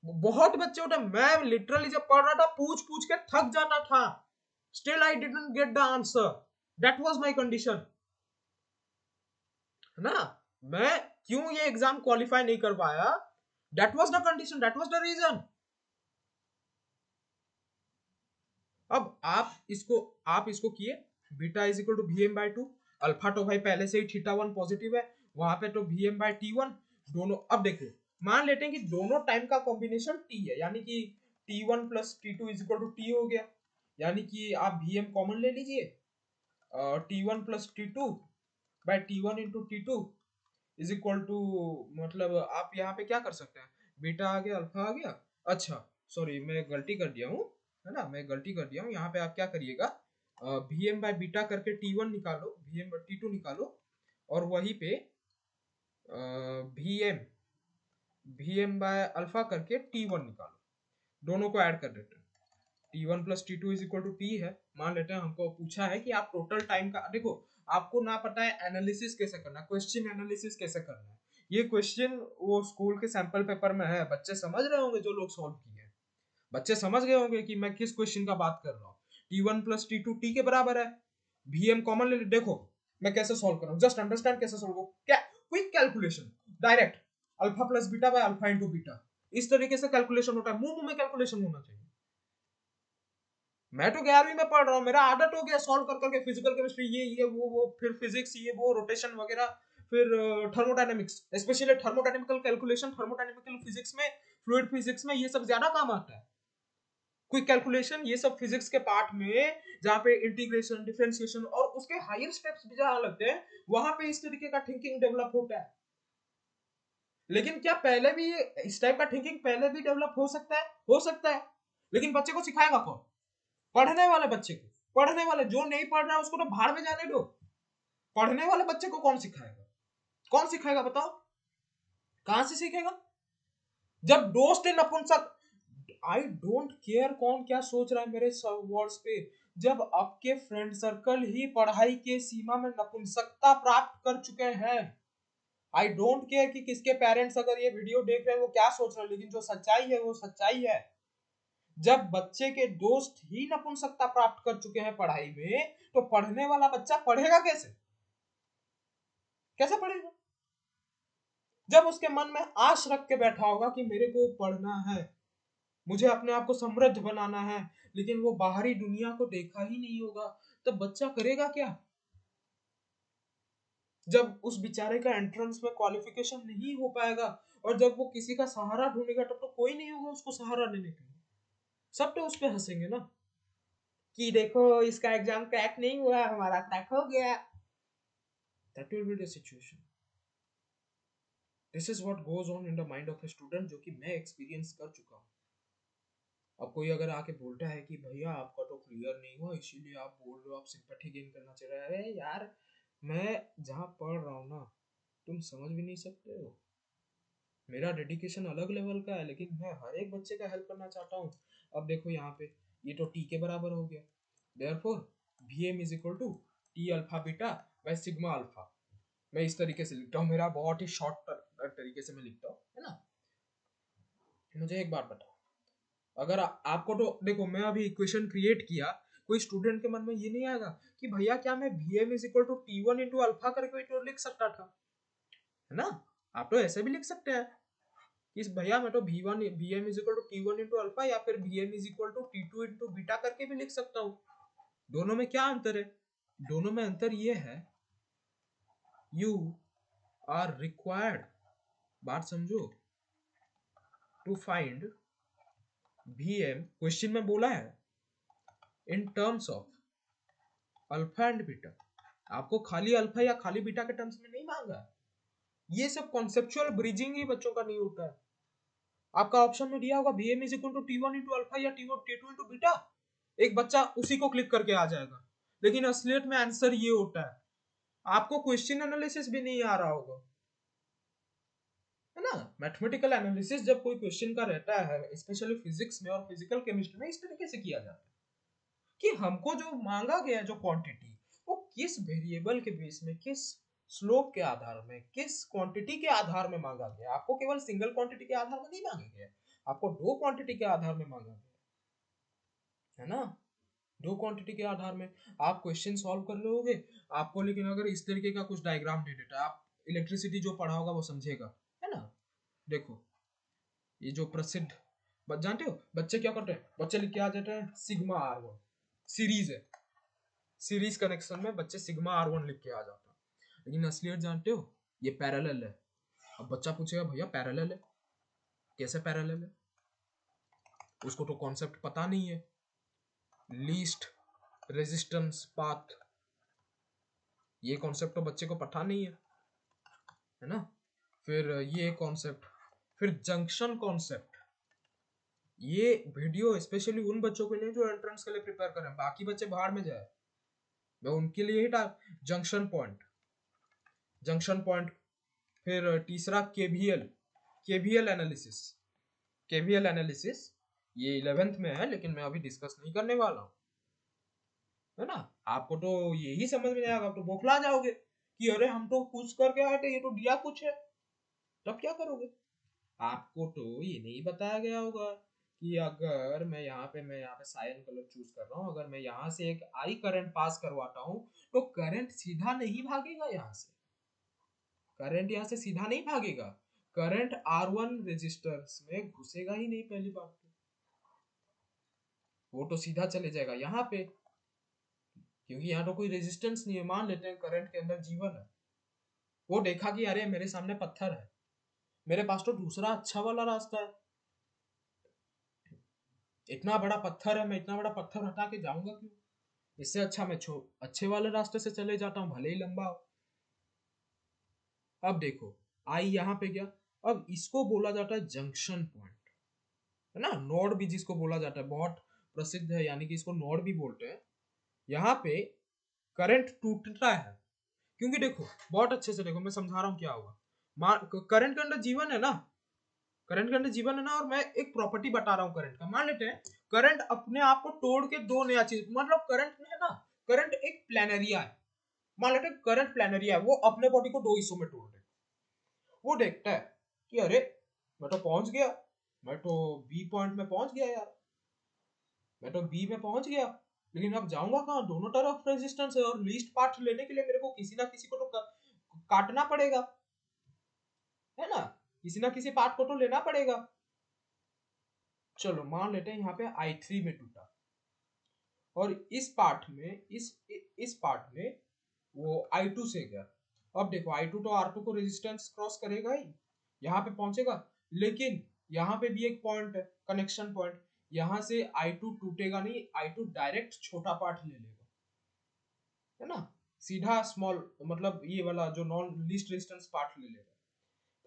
बहुत बच्चे होते, मैं लिटरली जब पढ़ रहा था पूछ पूछ के थक जाता था, still I didn't get the answer, that was my condition, है ना। मैं क्यों ये एग्जाम क्वालिफाई नहीं कर पाया, that was the condition, that was the reason. अब आप इसको किए, beta is equal to Vm/2, alpha तो भाई पहले से ही θ1 पॉजिटिव है, वहां पे तो Vm/T1 दोनों। अब देखिए, मान लेते हैं कि दोनों टाइम का कॉम्बिनेशन t है, यानी कि T1 plus T2 is equal to t हो गया, यानी कि आप Vm कॉमन ले लीजिए, T1 plus T2 by T1 into T2 is equal to, मतलब आप यहाँ पे क्या कर सकते हैं, बीटा आ गया, अल्फा आ गया। अच्छा, सॉरी मैं गलती कर दिया हूँ, है ना, मैं गलती कर दिया हूँ। यहाँ पे आप क्या करिएगा, Vm बाय बीटा करके T1 निकालो, Vm बाय T2 निकालो, और वहीं पे Vm Vm बाय अल्फा करके T1 निकालो, दोनों को ऐड कर देते हैं। T1 plus T2 is equal to T है। मान लेते हैं हमको पूछा है कि आप टोटल टाइम का, देखो आपको ना पता है एनालिसिस कैसे करना है, क्वेश्चन एनालिसिस कैसे करना है। ये क्वेश्चन वो स्कूल के सैंपल पेपर में है, बच्चे समझ रहे होंगे, जो लोग सॉल्व किए हैं बच्चे समझ गए होंगे कि मैं किस क्वेश्चन का बात कर रहा हूँ। T1 प्लस T2 T के बराबर है, Vm कॉमन ले, देखो मैं कैसे सॉल्व कर रहा हूँ, जस्ट अंडरस्टैंड कैसे सॉल्व हो, क्या quick calculation, direct alpha plus beta by alpha into beta, इस तरीके से कैलकुलेशन होता है, मुंह मुंह में कैलकुलेशन होना चाहिए। मैं तो 11वीं में पढ़ रहा हूँ, मेरा आदत हो गया सॉल्व कर करके, फिजिकल केमिस्ट्री ये वो फिर फिजिक्स ये वो रोटेशन वगैरह, फिर thermodynamics, specially thermodynamical calculation, thermodynamical physics में, फ्लूइड फिजिक्स में ये सब ज्यादा काम आता है। क्विक कैलकुलेशन ये सब फिजिक्स के पार्ट में, जहाँ पे इंटीग्रेशन, डिफरेंशिएशन और उसके हायर स्टेप्स भी जहाँ लगते हैं, वहां पे इस तरीके का थिंकिंग डेवलप होता है। लेकिन क्या पहले भी इस टाइप का थिंकिंग पहले भी डेवलप हो सकता है? हो सकता है, लेकिन बच्चे को सिखाएगा कौन? पढ़ने वाले बच्चे को। पढ़ने वाले, जो नहीं पढ़ रहा है उसको तो भाड़ में जाने दो, पढ़ने वाले बच्चे को कौन सिखाएगा? कौन सिखाएगा बताओ, कहां से सीखेगा? जब दोस्त नपुंसक, आई डोंट केयर कौन क्या सोच रहा है मेरे वर्ड्स पे, जब आपके फ्रेंड सर्कल ही पढ़ाई के सीमा में नपुंसकता प्राप्त कर चुके हैं, आई डोंट केयर कि किसके पेरेंट्स अगर ये वीडियो देख रहे हैं वो क्या सोच रहे हैं, लेकिन जो सच्चाई है वो सच्चाई है। जब बच्चे के दोस्त ही नपुंसकता प्राप्त कर चुके हैं पढ़ाई में, तो पढ़ने वाला बच्चा पढ़ेगा कैसे? कैसे पढ़ेगा? जब उसके मन में आश रख के बैठा होगा कि मेरे को पढ़ना है, मुझे अपने आप को समृद्ध बनाना है, लेकिन वो बाहरी दुनिया को देखा ही नहीं होगा, तब बच्चा करेगा क्या? जब उस बेचारे का एंट्रेंस में क्वालिफिकेशन नहीं हो पाएगा, और जब वो किसी का सहारा ढूंढेगा, तब तो कोई नहीं होगा उसको सहारा देने के लिए, सब तो उस पे हंसेंगे ना, कि देखो इसका एग्जाम क्रैक नहीं हुआ, हमारा क्रैक हो गया। That will be the situation. This is what goes on in the mind of a student, जो कि मैं एक्सपीरियंस कर चुका हूँ। अब कोई अगर आके बोलता है कि भैया आपका तो क्लियर नहीं हुआ इसीलिए आप बोल रहे हो, आप सिंपैथी गेन करना चाह रहे हो, अरे यार मैं जहाँ पढ़ रहा हूँ ना, तुम समझ भी नहीं सकते हो। मेरा डेडिकेशन अलग लेवल का है, लेकिन मैं हर एक बच्चे का हेल्प करना चाहता हूँ। अब देखो यहाँ पे ये तो टी के बराबर हो गया, therefore Vm is equal to T alpha beta by sigma alpha. मैं इस तरीके से लिखता हूँ, मेरा बहुत ही शॉर्ट तरीके से मैं लिखता हूँ, है ना। मुझे एक बात बताओ, अगर आपको तो देखो, मैं अभी इक्वेशन क्रिएट किया, कोई स्टूडेंट के मन में ये नहीं आएगा कि भैया क्या मैं Vm is equal to T1 into alpha करके तो लिख सकता था, है ना? आप तो ऐसे भी लिख सकते हैं कि भैया मैं तो Vm is equal to T1 into alpha या फिर Vm is equal to T2 into beta करके भी लिख सकता हूँ। दोनों में क्या अंतर है? दोनों में अंतर ये है, यू आर रिक्वायर्ड, बात समझो, टू फाइंड Vm, क्वेश्चन में बोला है इन terms of alpha and beta, आपको खाली अल्फा या खाली बीटा के टर्म्स में नहीं मांगा है। ये सब कॉन्सेप्चुअल ब्रिजिंग ही बच्चों का नहीं होता है। आपका ऑप्शन में दिया होगा Vm is equal to T1 into alpha या T2 इंटू बीटा, एक बच्चा उसी को क्लिक करके आ जाएगा, लेकिन असलियत में आंसर ये होता है। आपको क्वेश्चन एनालिसिस भी नहीं आ रहा होगा, है ना? मैथमेटिकल एनालिसिस जब कोई क्वेश्चन का रहता है, स्पेशली फिजिक्स में और फिजिकल केमिस्ट्री में, इस तरीके से किया जाता है कि हमको जो मांगा गया है, जो क्वांटिटी, वो किस वेरिएबल के बेस में, किस स्लोप के आधार में, किस क्वांटिटी के आधार में मांगा गया। आपको केवल सिंगल क्वांटिटी के आधार में नहीं मांगा गया, आपको दो क्वांटिटी के आधार में मांगा गया, है ना? दो क्वांटिटी के आधार में आप क्वेश्चन सॉल्व कर लोगे आपको, लेकिन अगर इस तरीके का कुछ डायग्राम दे देता है, आप इलेक्ट्रिसिटी जो पढ़ा होगा वो समझेगा, है ना? देखो, ये जो प्रसिद्ध, जानते हो बच्चे क्या करते हैं? बच्चे लिख के आ जाते हैं सिग्मा R1, सीरीज है, सीरीज कनेक्शन में बच्चे सिग्मा R1 लिख के आ जाता है, लेकिन असलियत जानते हो ये पैरेलल है। अब बच्चा पूछेगा भैया पैरेलल है, कैसे पैरेलल है? उसको तो कॉन्सेप्ट पता नहीं है, लीस्ट रेजिस्टेंस पाथ, ये कॉन्सेप्ट तो बच्चे को पता नहीं है ना? फिर ये कॉन्सेप्ट, फिर जंक्शन कॉन्सेप्ट, ये वीडियो स्पेशली उन बच्चों के लिए जो एंट्रेंस के लिए प्रिपेयर कर रहे हैं, बाकी बच्चे बाहर में जाए, मैं उनके लिए ही था। जंक्शन पॉइंट, जंक्शन पॉइंट, फिर तीसरा KVL, KVL analysis, KVL analysis ये 11th में है, लेकिन मैं अभी डिस्कस नहीं करने वाला हूँ, है ना? आपको तो यही समझ में नहीं आएगा, आप तो बौखला जाओगे कि अरे हम तो कुछ करके आए थे, ये तो दिया कुछ है, तब क्या करोगे? आपको तो ये नहीं बताया गया होगा कि अगर मैं यहाँ पे सायन कलर चूज कर रहा हूँ, अगर मैं यहाँ से एक आई करंट पास करवाता हूँ तो करंट सीधा नहीं भागेगा, यहाँ से करंट यहाँ से सीधा नहीं भागेगा, करंट R1 रेजिस्टर्स में घुसेगा ही नहीं, पहली बात तो वो तो सीधा चले जाएगा यहाँ पे, क्योंकि यहाँ तो कोई रेजिस्टेंस नहीं है। मान लेते हैं करंट के अंदर जीवन है, वो देखा कि अरे मेरे सामने पत्थर है, मेरे पास तो दूसरा अच्छा वाला रास्ता है, इतना बड़ा पत्थर है, मैं इतना बड़ा पत्थर हटा के जाऊंगा क्यों? इससे अच्छा मैं अच्छे वाले रास्ते से चले जाता हूँ, भले ही लंबा हो। अब देखो, आई यहाँ पे गया, अब इसको बोला जाता है जंक्शन पॉइंट, है ना? नोड भी जिसको बोला जाता है, बहुत प्रसिद्ध है, यानी कि इसको नोड भी बोलते हैं। यहाँ पे करंट टूटता है, क्योंकि देखो बहुत अच्छे से देखो, मैं समझा रहा हूँ क्या होगा। मान करंट के अंदर जीवन है ना, करंट के अंदर जीवन है ना, और मैं एक प्रॉपर्टी बता रहा हूँ करंट का। मान लेते हैं करंट अपने आप को तोड़ के दो नया चीज, मतलब करंट में है ना, करंट एक प्लेनरिया है, मान लेते हैं करंट प्लेनरिया है, वो अपने बॉडी को दो हिस्सों में तोड़ दे। वो देखता है कि अरे मैं तो पहुंच गया, मैं तो बी पॉइंट में पहुंच गया यार, मैं तो बी में पहुंच गया, लेकिन अब जाऊंगा कहाँ? दोनों तरफ रेजिस्टेंस है, और लीस्ट पार्ट लेने के लिए मेरे को किसी ना किसी को तो काटना पड़ेगा, है ना? किसी ना किसी पार्ट को तो लेना पड़ेगा। चलो मान लेते हैं यहाँ पे I3 में टूटा, और इस पार्ट में इस पार्ट में वो I2 से गया। अब देखो I2 तो R2 को रेजिस्टेंस क्रॉस करेगा ही, यहाँ पे पहुंचेगा, लेकिन यहाँ पे भी एक पॉइंट है, कनेक्शन पॉइंट, यहाँ से I2 टूटेगा नहीं, I2 डायरेक्ट छोटा पार्ट ले लेगा, है ना? सीधा स्मॉल, मतलब ये वाला जो नॉन लीस्ट रेजिस्टेंस पार्ट ले लेगा।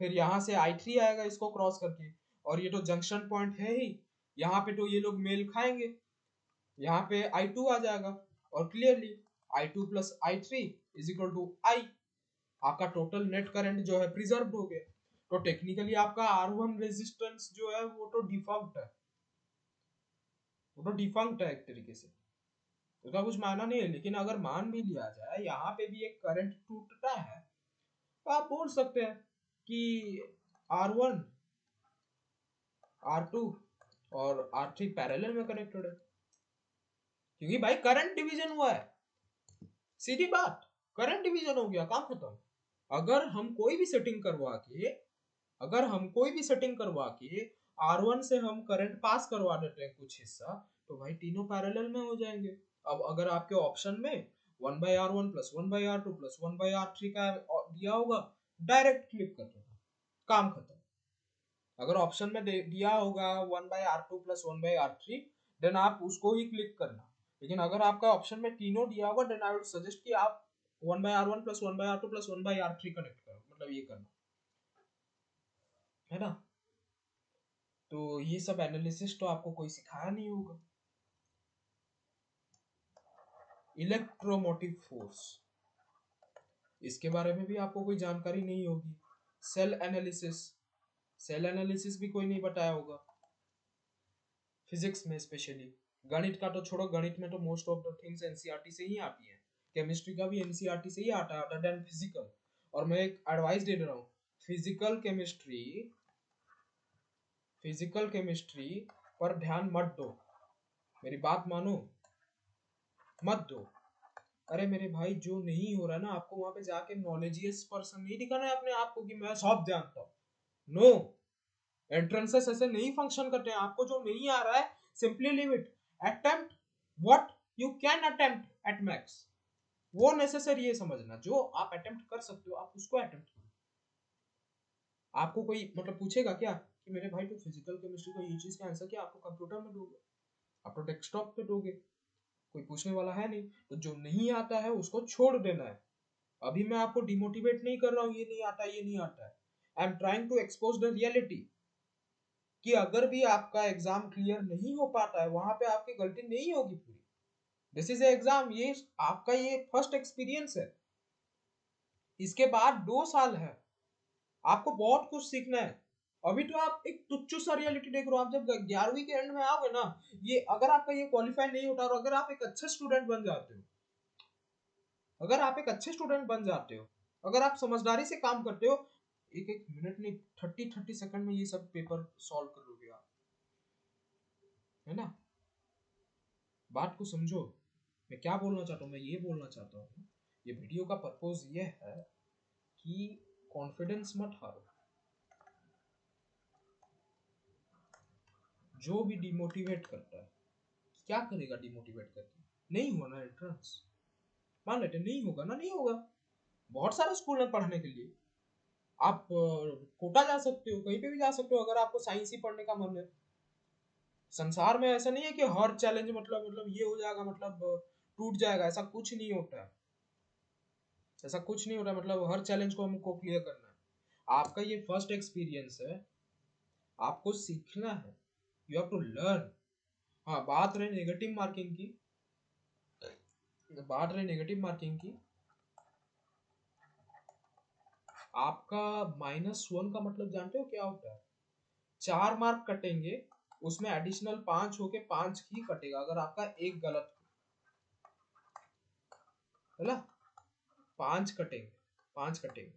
फिर यहाँ से I3 आएगा इसको क्रॉस करके, और ये तो जंक्शन पॉइंट है ही, यहाँ पे तो ये लोग मेल खाएंगे, यहाँ पे I2 आ जाएगा, और clearly I2 plus I3 is equal to I, आपका टोटल नेट करंट जो है प्रिजर्व हो गया। तो टेक्निकली आपका R1 रेजिस्टेंस जो है वो तो डिफॉल्ट है, वो तो डिफंक्ट है एक तरीके से, उसका कुछ मायना नहीं है। लेकिन अगर मान भी लिया जाए यहाँ पे भी एक करंट टूटता है, तो आप बोल सकते हैं कि R1 R2 और R3 पैरेलल में कनेक्टेड है, क्योंकि भाई करंट डिवीजन हुआ है, सीधी बात, करंट डिवीजन हो गया, काम खत्म। अगर हम कोई भी सेटिंग करवा के अगर हम कोई भी सेटिंग करवा के R1 से हम करंट पास करवा देते हैं कुछ हिस्सा, तो भाई तीनों पैरेलल में हो जाएंगे। अब अगर आपके ऑप्शन में 1/R1 plus 1/R2 plus 1/R3 का दिया होगा, डायरेक्ट क्लिक कर दो, काम खत्म। अगर ऑप्शन में दिया होगा 1/R2 प्लस 1/R3, देन आप उसको ही क्लिक करना। लेकिन अगर आपका ऑप्शन में तीनों दिया होगा, देन आई वुड सजेस्ट कि आप 1/R1 plus 1/R2 plus 1/R3 connect करो, मतलब ये करना है ना। तो ये सब एनालिसिस तो आपको कोई सिखाया नहीं होगा। इलेक्ट्रोमोटिव फोर्स, इसके बारे में भी आपको कोई जानकारी नहीं होगी। सेल एनालिसिस, सेल एनालिसिस भी कोई नहीं बताया होगा फिजिक्स में स्पेशली। गणित का तो छोड़ो, गणित में तो most of the things NCERT से ही आती है, केमिस्ट्री का भी एनसीईआरटी से ही आता है अदर देन फिजिकल। और मैं एक एडवाइस दे रहा हूँ, फिजिकल केमिस्ट्री फिजिकल केमिस्ट्री पर ध्यान मत दो, मेरी बात मानो, मत दो। अरे मेरे भाई, जो नहीं हो रहा ना, आपको वहां पे जाके नॉलेजियस पर्सन नहीं दिखाना है अपने आप को कि मैं सब जानता हूँ। नो, एंट्रेंसेस ऐसे नहीं फंक्शन करते हैं। आपको जो नहीं आ रहा है, simply live it, attempt what you can attempt at max. वो नेसेसरी है समझना, जो आप अटेम्प्ट कर सकते हो आप उसको अटेम्प्ट करो। आपको कोई मतलब पूछेगा क्या कि मेरे भाई तो फिजिकल केमिस्ट्री का ये चीज का आंसर क्या, आपको कंप्यूटर में दोगे, आप तो डेस्कटॉप पे दोगे, कोई पूछने वाला है नहीं। तो जो नहीं आता है उसको छोड़ देना है। अभी मैं आपको डिमोटिवेट नहीं कर रहा हूँ, ये नहीं आता, ये नहीं आता है। I am trying to expose the reality कि अगर भी आपका एग्जाम क्लियर नहीं हो पाता है, वहां पे आपकी गलती नहीं होगी पूरी। दिस इज एग्जाम, ये आपका ये फर्स्ट एक्सपीरियंस है। इसके बाद 2 साल है, आपको बहुत कुछ सीखना है। अभी तो आप एक तुच्छ सा रियलिटी देख रहे हो। आप जब 11वीं के एंड में आओगे ना, ये अगर आपका ये क्वालिफाई नहीं होता और अगर आप एक अच्छे स्टूडेंट बन जाते हो, अगर आप एक अच्छे स्टूडेंट बन जाते हो, अगर आप समझदारी से काम करते हो, एक एक मिनट नहीं, 30-30 सेकंड में ये सब पेपर सॉल्व कर लोगे आप, है ना। बात को समझो, मैं क्या बोलना चाहता हूँ, मैं ये बोलना चाहता हूँ, ये वीडियो का पर्पस ये है कि कॉन्फिडेंस मत हारो। जो भी डिमोटिवेट करता है, क्या करेगा डिमोटिवेट करके, नहीं हुआ ना एंट्रेंस, मान लेते नहीं होगा ना, नहीं होगा। बहुत सारे स्कूल है पढ़ने के लिए, आप कोटा जा सकते हो, कहीं पे भी जा सकते हो अगर आपको साइंस ही पढ़ने का मन है। संसार में ऐसा नहीं है कि हर चैलेंज मतलब ये हो जाएगा, मतलब टूट जाएगा, ऐसा कुछ नहीं होता है। ऐसा कुछ नहीं होता, मतलब हर चैलेंज को हमको क्लियर करना है। आपका ये फर्स्ट एक्सपीरियंस है, आपको सीखना है, यू हैव टू लर्न। हाँ, बात रही नेगेटिव मार्किंग की, आपका -1 का मतलब जानते हो क्या होता है? 4 मार्क कटेंगे, उसमें एडिशनल 5 होके 5 ही कटेगा अगर आपका एक गलत हो, है ना। 5 कटेंगे, 5 कटेंगे,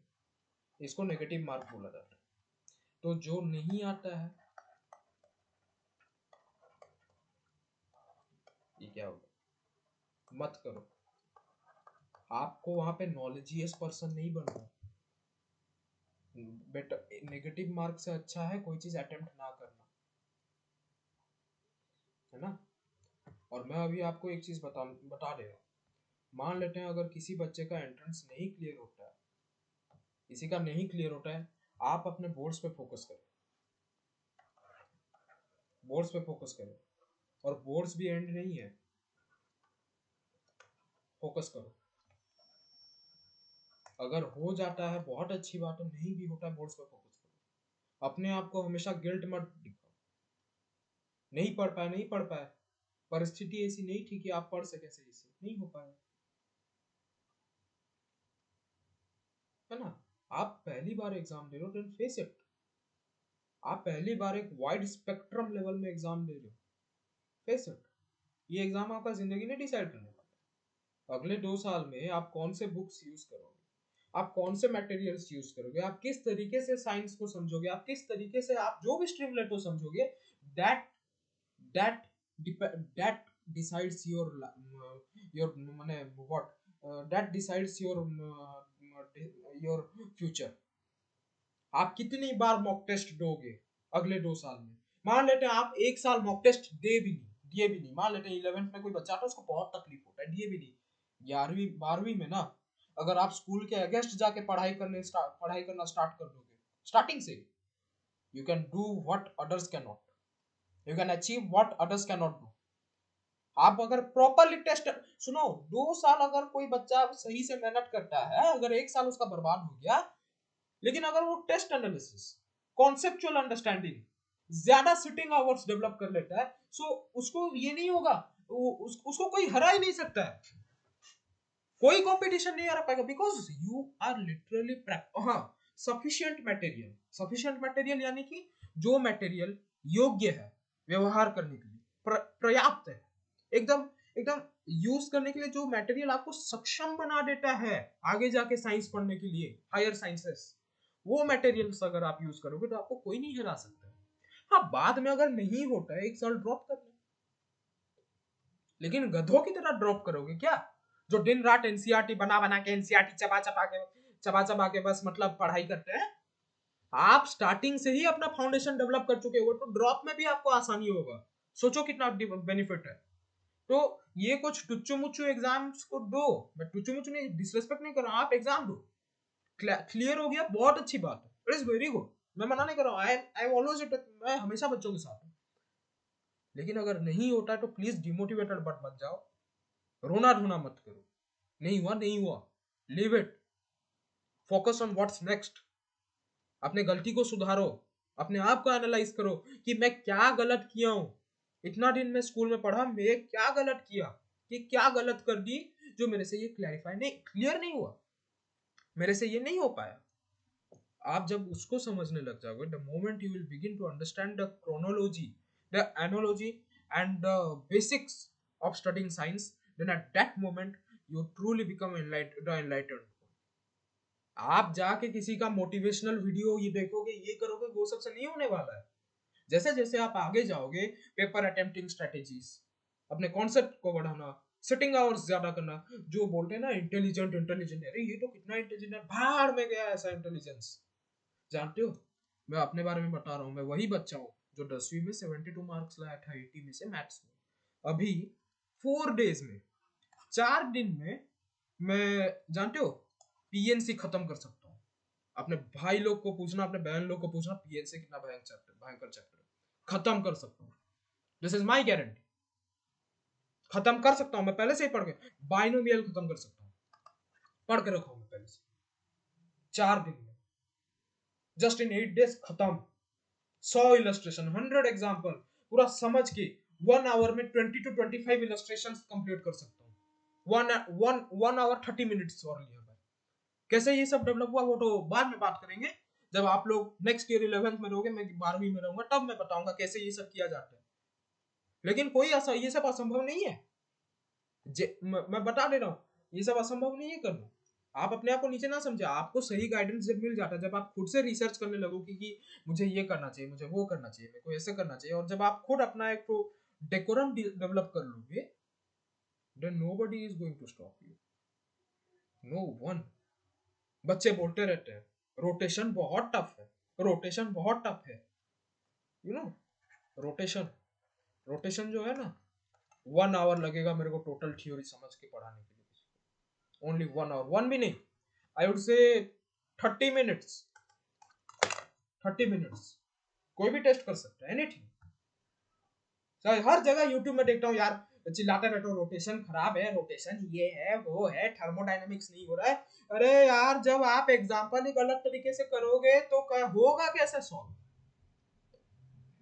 इसको नेगेटिव मार्क बोला जाता है। तो जो नहीं आता है, ये क्या होगा, मत करो। आपको वहां पे नॉलेजियस पर्सन नहीं बनना। बेटर नेगेटिव मार्क से अच्छा है कोई चीज अटेम्प्ट ना करना, है ना। और मैं अभी आपको एक चीज बता दे रहा हूँ। मान लेते हैं अगर किसी बच्चे का एंट्रेंस नहीं क्लियर होता है, किसी का नहीं क्लियर होता है, आप अपने बोर्ड्स पे फोकस करो, बोर्ड्स पे फोकस करो। और बोर्ड्स भी एंड नहीं है, फोकस करो। अगर हो जाता है बहुत अच्छी बात है, नहीं भी होता है बोर्ड्स पे फोकस करो। अपने आप को हमेशा गिल्ट मत दिखाओ, नहीं पढ़ पाए, नहीं पढ़ पाए, परिस्थिति ऐसी नहीं थी कि आप पढ़ सके सही से, नहीं हो पाया, है ना। आप पहली बार एग्जाम दे रहे हो, देन फेस इट। आप पहली बार एक वाइड स्पेक्ट्रम लेवल में एग्जाम दे रहे हो, फेस इट। ये एग्जाम आपका जिंदगी ने डिसाइड करने वाला है। अगले 2 साल में आप कौन से बुक्स यूज करोगे, आप कौन से मटेरियल्स यूज करोगे, आप किस तरीके से साइंस को समझोगे, आप किस तरीके से आप जो भी स्ट्रीम लेते हो समझोगे, that that that decides your माने what that decides your future. आप कितनी बार मॉक टेस्ट दोगे अगले 2 साल में? मान लेते हैं आप 1 साल मॉक टेस्ट दिए भी नहीं, मान लेते हैं 11th में कोई बच्चा था उसको बहुत तकलीफ होता है, दिए भी नहीं, 11वीं 12वीं में ना अगर आप स्कूल के अगेंस्ट जाके पढ़ाई करना स्टार्ट कर दोगे स्टार्टिंग से, you can do what others can not, you can achieve what others can not do. आप अगर प्रॉपरली टेस्ट सुनो, 2 साल अगर कोई बच्चा सही से मेहनत करता है, अगर 1 साल उसका बर्बाद हो गया, लेकिन अगर वो टेस्ट एनालिसिस, कॉन्सेप्चुअल अंडरस्टैंडिंग, ज्यादा सिटिंग आवर्स डेवलप कर लेता है, सो उसको ये नहीं होगा, उसको कोई हरा ही नहीं सकता है, कोई कंपटीशन नहीं हरा पाएगा, बिकॉज यू आर लिटरली हाँ सफिशिएंट मटेरियल यानी कि जो मटेरियल योग्य है व्यवहार करने के लिए, पर्याप्त है, एकदम एकदम यूज करने के लिए, जो मटेरियल आपको सक्षम बना देता है आगे जाके साइंस पढ़ने के लिए, हायर साइंसेस, वो मटेरियल्स अगर आप यूज करोगे तो आपको कोई नहीं हरा सकता है। हाँ, बाद में अगर नहीं होता है 1 साल ड्रॉप कर लो, लेकिन गधों की तरह ड्रॉप करोगे क्या, जो दिन रात एनसीईआरटी बना बना के, एनसीईआरटी चबा चबा के बस मतलब पढ़ाई करते हैं। आप स्टार्टिंग से ही अपना फाउंडेशन डेवलप कर चुके हो तो ड्रॉप में भी आपको आसानी होगा, सोचो कितना बेनिफिट है। तो ये कुछ टुच्चू मुच्चू एग्जाम्स को दो, मैं टुच्चू मुच्चू नहीं, डिसरेस्पेक्ट नहीं कर रहा हूं, आप एग्जाम दो, क्लियर हो गया, बहुत अच्छी बात है, इट इज वेरी गुड, मैं मना नहीं कर रहा हूं, आई ऑलवेज इट, मैं हमेशा बच्चों के साथ हूं, लेकिन अगर नहीं होता है तो प्लीज डिमोटिवेटेड मत जाओ, रोना धोना मत करो, नहीं हुआ, leave it, focus on what's next, अपने गलती को सुधारो, अपने आप को एनालाइज करो कि मैं क्या गलत किया हूं, इतना दिन मैं स्कूल में पढ़ा, मैं क्या गलत किया, कि क्या गलत कर दी जो मेरे से ये क्लियर नहीं हुआ, मेरे से ये नहीं हो पाया। आप जब उसको समझने लग जाओगे, the moment you will begin to understand the chronology, the analogy and the basics of studying science, then at that moment you truly become enlightened. आप जाके किसी का मोटिवेशनल वीडियो ये देखोगे, ये करोगे, वो सबसे नहीं होने वाला है। जैसे जैसे आप आगे जाओगे, पेपर अटेम्प्टिंग स्ट्रेटेजीज, अपने कॉन्सेप्ट को बढ़ाना, सिटिंग आवर्स ज्यादा करना, जो बोलते हैं ना इंटेलिजेंट, अरे ये तो कितना इंटेलिजेंट है, भाड़ में गया ऐसा इंटेलिजेंस, जानते हो, मैं अपने बारे में बता रहा हूँ, मैं वही बच्चा हूँ जो 10वीं में 72 मार्क्स लाया था 80 में से मैथ्स में, अभी 4 डेज में, 4 दिन में मैं, जानते हो, पीएनसी खत्म कर सकता हूँ। अपने भाई लोग को पूछना, अपने बहन लोग को पूछना, पीएनसी कितना भयंकर चैप्टर खत्म कर सकता हूँ, दिस इज माई गारंटी, खत्म कर सकता हूँ मैं, पहले से ही पढ़ के बाइनोमियल खत्म कर सकता हूँ, पढ़ के रखा हूँ मैं पहले से, 4 दिन में, जस्ट इन 8 डेज खत्म, 100 इलस्ट्रेशन, 100 एग्जाम्पल पूरा समझ के 1 आवर में 20 to 25 इलस्ट्रेशन कंप्लीट कर सकता हूँ, 1 आवर 30 मिनट्स और लिया। कैसे ये सब डेवलप हुआ वो तो बाद में बात करेंगे, जब आप लोग नेक्स्ट ईयर 11th में रहोगे, मैं 12वीं में रहूंगा, तब मैं बताऊंगा कैसे ये सब किया जाता है, लेकिन कोई ऐसा ये सब असंभव नहीं है, मैं बता दे रहा हूँ, ये सब असंभव नहीं है करना। आप अपने आप को नीचे ना समझे, आपको सही गाइडेंस जब मिल जाता है, जब आप खुद से रिसर्च करने लगोगे कि मुझे ये करना चाहिए, मुझे वो करना चाहिए, मेरे को ऐसे करना चाहिए, और जब आप खुद अपना एक तो डेकोरम डेवलप कर लोगे, then nobody is going to stop you, no one. बच्चे बोलते रहते हैं रोटेशन बहुत टफ है, रोटेशन बहुत टफ है, यू नो, रोटेशन रोटेशन जो है ना, 1 आवर लगेगा मेरे को टोटल थ्योरी समझ के पढ़ाने के लिए, ओनली 1 आवर, वन भी नहीं, I would say 30 minutes, 30 minutes, कोई भी टेस्ट कर सकता है, एनीथिंग, हर जगह यूट्यूब में देखता हूँ यार, चिल्लाते रहते हो रोटेशन खराब है, रोटेशन ये है वो है, थर्मोडायनेमिक्स नहीं हो रहा है, अरे यार जब आप एग्जांपल ही गलत तरीके से करोगे तो होगा कैसे सॉल्व,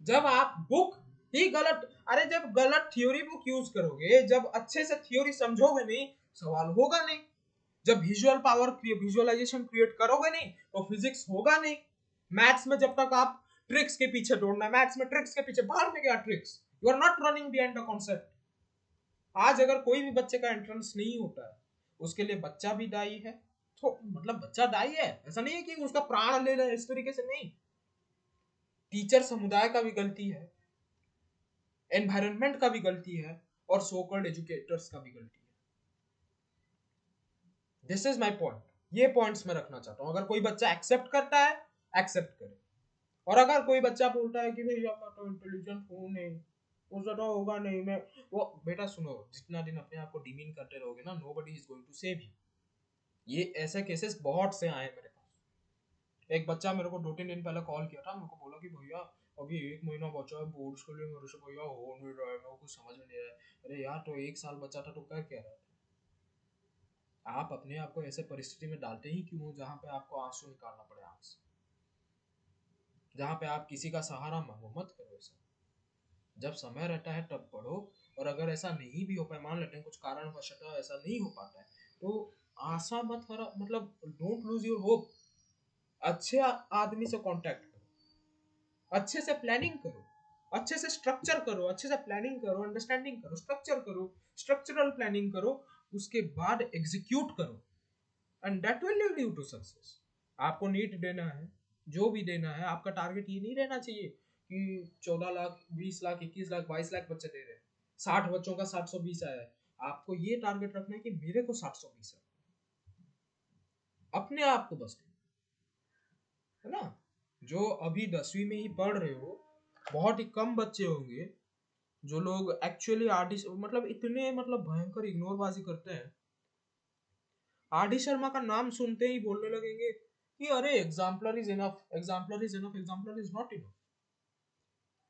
जब आप बुक ही गलत, अरे जब गलत थ्योरी बुक यूज करोगे, जब अच्छे से थ्योरी समझोगे नहीं, सवाल होगा नहीं, जब विजुअलाइजेशन क्रिएट करोगे नहीं तो फिजिक्स होगा नहीं, मैथ्स में जब तक आप ट्रिक्स के पीछे दौड़ना, मैथ्स में ट्रिक्स के पीछे, बाहर में गया tricks, you are not running behind the concept. आज अगर कोई भी बच्चे का एंट्रेंस नहीं होता है, उसके लिए बच्चा भी दायी है, तो मतलब बच्चा दायी है, ऐसा नहीं है कि उसका प्राण ले रहे, इस तरीके से नहीं, टीचर समुदाय का भी गलती है, एनवायरनमेंट का भी गलती है और सो कॉल्ड एजुकेटर्स का भी गलती है। This is my point. ये पॉइंट्स मैं रखना चाहता हूँ। अगर कोई बच्चा एक्सेप्ट करता है, एक्सेप्ट करे, और अगर कोई बच्चा बोलता है कि भैया मैं तो इंटेलिजेंट हूँ नहीं, मुझसे तो होगा नहीं, मैं वो, बेटा सुनो, जितना दिन अपने आप को डिमीन करते रहोगे ना, nobody is going to save you. ये ऐसे केसेस बहुत से आए मेरे पास। एक बच्चा मेरे को 2-3 दिन पहले कॉल किया था, मेरे को बोला कि भैया अभी 1 महीना बचा है बोर्ड्स के लिए, मेरे से भैया हो नहीं रहा है, मेरे को कुछ समझ में नहीं आ रहा है। अरे यार, तो 1 साल बचा था तो क्या कह रहा था? आप अपने आप को ऐसे परिस्थिति में डालते ही क्यों हो जहाँ पे आपको आंसू निकालना पड़े आंख से, जहाँ पे आप किसी का सहारा मांगो? मत करो ऐसा। जब समय रहता है तब पढ़ो, और अगर ऐसा नहीं भी हो पाए, मान लेते हैं कुछ कारणवशतः ऐसा नहीं हो पाता है, तो आशा मत करो, मतलब डोंट लूज योर होप। अच्छे आदमी से कांटेक्ट करो, अच्छे से प्लानिंग करो, अच्छे से स्ट्रक्चर करो, अच्छे से प्लानिंग करो, अंडरस्टैंडिंग करो, स्ट्रक्चर करो, स्ट्रक्चरल प्लानिंग करो, उसके बाद एग्जीक्यूट करो, and that will lead you to success. आपको नीट देना है, जो भी देना है, आपका टारगेट ये नहीं रहना चाहिए कि 14 लाख, 20 लाख, 21 लाख, 22 लाख बच्चे दे रहे हैं, 60 बच्चों का 720 आया है। आपको ये टारगेट रखना है कि मेरे को 720 है, अपने आप को बस, है ना? जो अभी 10वीं में ही पढ़ रहे हो, बहुत ही कम बच्चे होंगे जो लोग एक्चुअली आर्टिस्ट, मतलब इतने, मतलब भयंकर इग्नोरबाजी करते हैं। आर डी शर्मा का नाम सुनते ही बोलने लगेंगे कि अरे exemplar is enough, exemplar is enough, exemplar is not enough.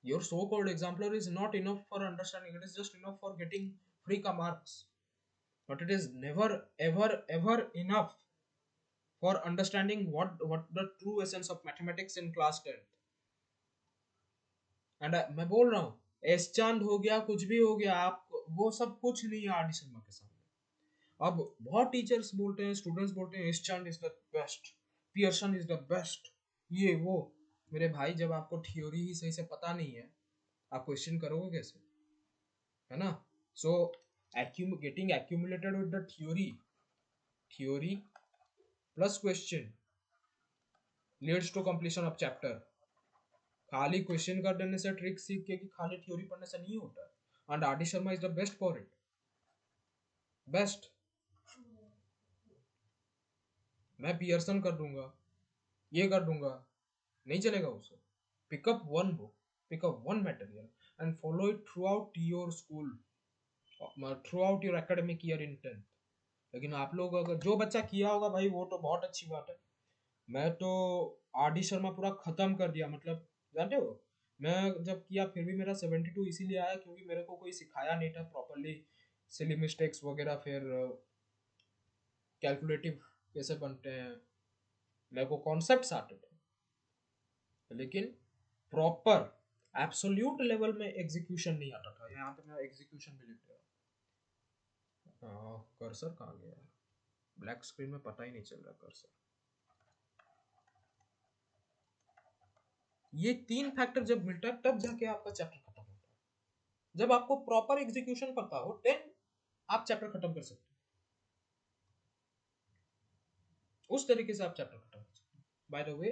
Your so called exemplar is not enough for understanding, it is just enough for getting free का marks, but it is never ever enough for understanding what the true essence of mathematics in class 10th। And मैं बोल रहा हूँ, S चांद हो गया, कुछ भी हो गया, आप वो सब कुछ नहीं है आर डी शर्मा के सामने। अब बहुत टीचर्स बोलते हैं, स्टूडेंट्स बोलते हैं एस चांद is the best, Pearson is the best, ये वो। मेरे भाई, जब आपको थ्योरी ही सही से पता नहीं है, आप क्वेश्चन करोगे कैसे? है ना? So getting accumulated with the theory plus question leads to completion of chapter। खाली क्वेश्चन कर देने से, ट्रिक सीख के, कि खाली थ्योरी पढ़ने से नहीं होता। And R D Sharma is the best for it, best. मैं पियर्सन कर दूंगा, ये कर दूंगा, नहीं चलेगा उसे। Pickup one book, pickup one material and follow it through out your school, through out your academic year in 10th। लेकिन आप लोग, अगर जो बच्चा किया होगा भाई, वो तो बहुत अच्छी बात है। मैं तो आर डी शर्मा पूरा खत्म कर दिया, मतलब जानते हो, मैं जब किया फिर भी मेरा 72 इसीलिए आया क्योंकि मेरे को कोई सिखाया नहीं था प्रॉपरली, सिली मिस्टेक्स वगैरह, फिर कैलकुलेटिव कैसे बनते हैं, मेरे को कॉन्सेप्ट्स आते थे, लेकिन प्रॉपर एब्सोल्यूट लेवल में एग्जीक्यूशन नहीं आता था। यहाँ पे मैं एग्जीक्यूशन भी लिख रहा। कर्सर कहाँ गया? ब्लैक स्क्रीन में पता ही नहीं चल रहा कर्सर। ये 3 फैक्टर जब मिलता है तब जाके आपका चैप्टर खत्म होता है। जब आपको प्रॉपर एग्जीक्यूशन पता हो, देन आप चैप्टर खत्म कर सकते हो। उस तरीके से आप चैप्टर खत्म कर सकते हो। बाय द वे,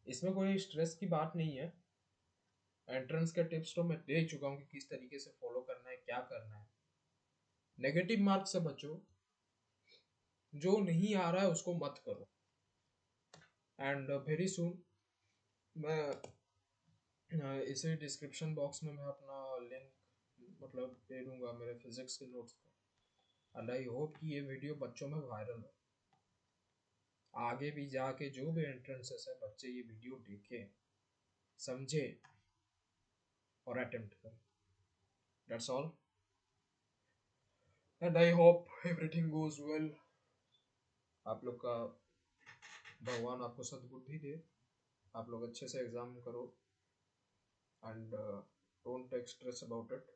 इसमें कोई स्ट्रेस की बात नहीं है। एंट्रेंस के टिप्स तो मैं दे चुका हूँ कि किस तरीके से फॉलो करना है, क्या करना है। नेगेटिव मार्क से बचो, जो नहीं आ रहा है उसको मत करो। एंड वेरी सुन मैं इसे डिस्क्रिप्शन बॉक्स में मैं अपना लिंक मतलब दे दूंगा मेरे फिजिक्स के नोट्स का। एंड आई होप कि ये वीडियो बच्चों में वायरल हो, आगे भी जाके जो भी एंट्रेंसेस है बच्चे ये वीडियो देखें, समझे और अटेम्प्ट करें। That's all, and I hope everything goes well. आप लोग का भगवान आपको सद्बुद्धि दे, आप लोग अच्छे से एग्जाम करो, and don't take stress about it,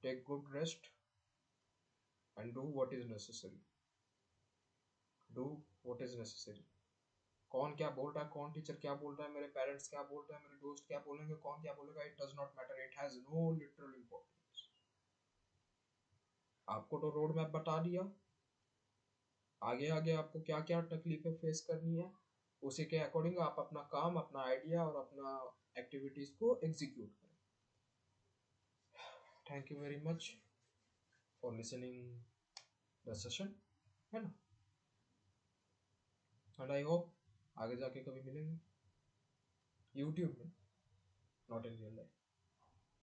take good rest and do what is necessary, do what is necessary. कौन क्या बोल रहा है, कौन टीचर क्या बोल रहा है, मेरे पेरेंट्स क्या बोल रहे हैं, मेरे दोस्त क्या बोलेंगे, कौन क्या बोलेगा, it does not matter, it has no literal importance. आपको तो रोड मैप बता दिया, आगे आगे आपको क्या क्या तकलीफें फेस करनी है, उसी के अकॉर्डिंग आप अपना काम, अपना आइडिया और अपना एक्टिविटीज को एग्जीक्यूट करें। Thank you very much for listening the session, है ना। एंड आई होप आगे जाके कभी मिलेंगे यूट्यूब में, नॉट इन रियल लाइफ।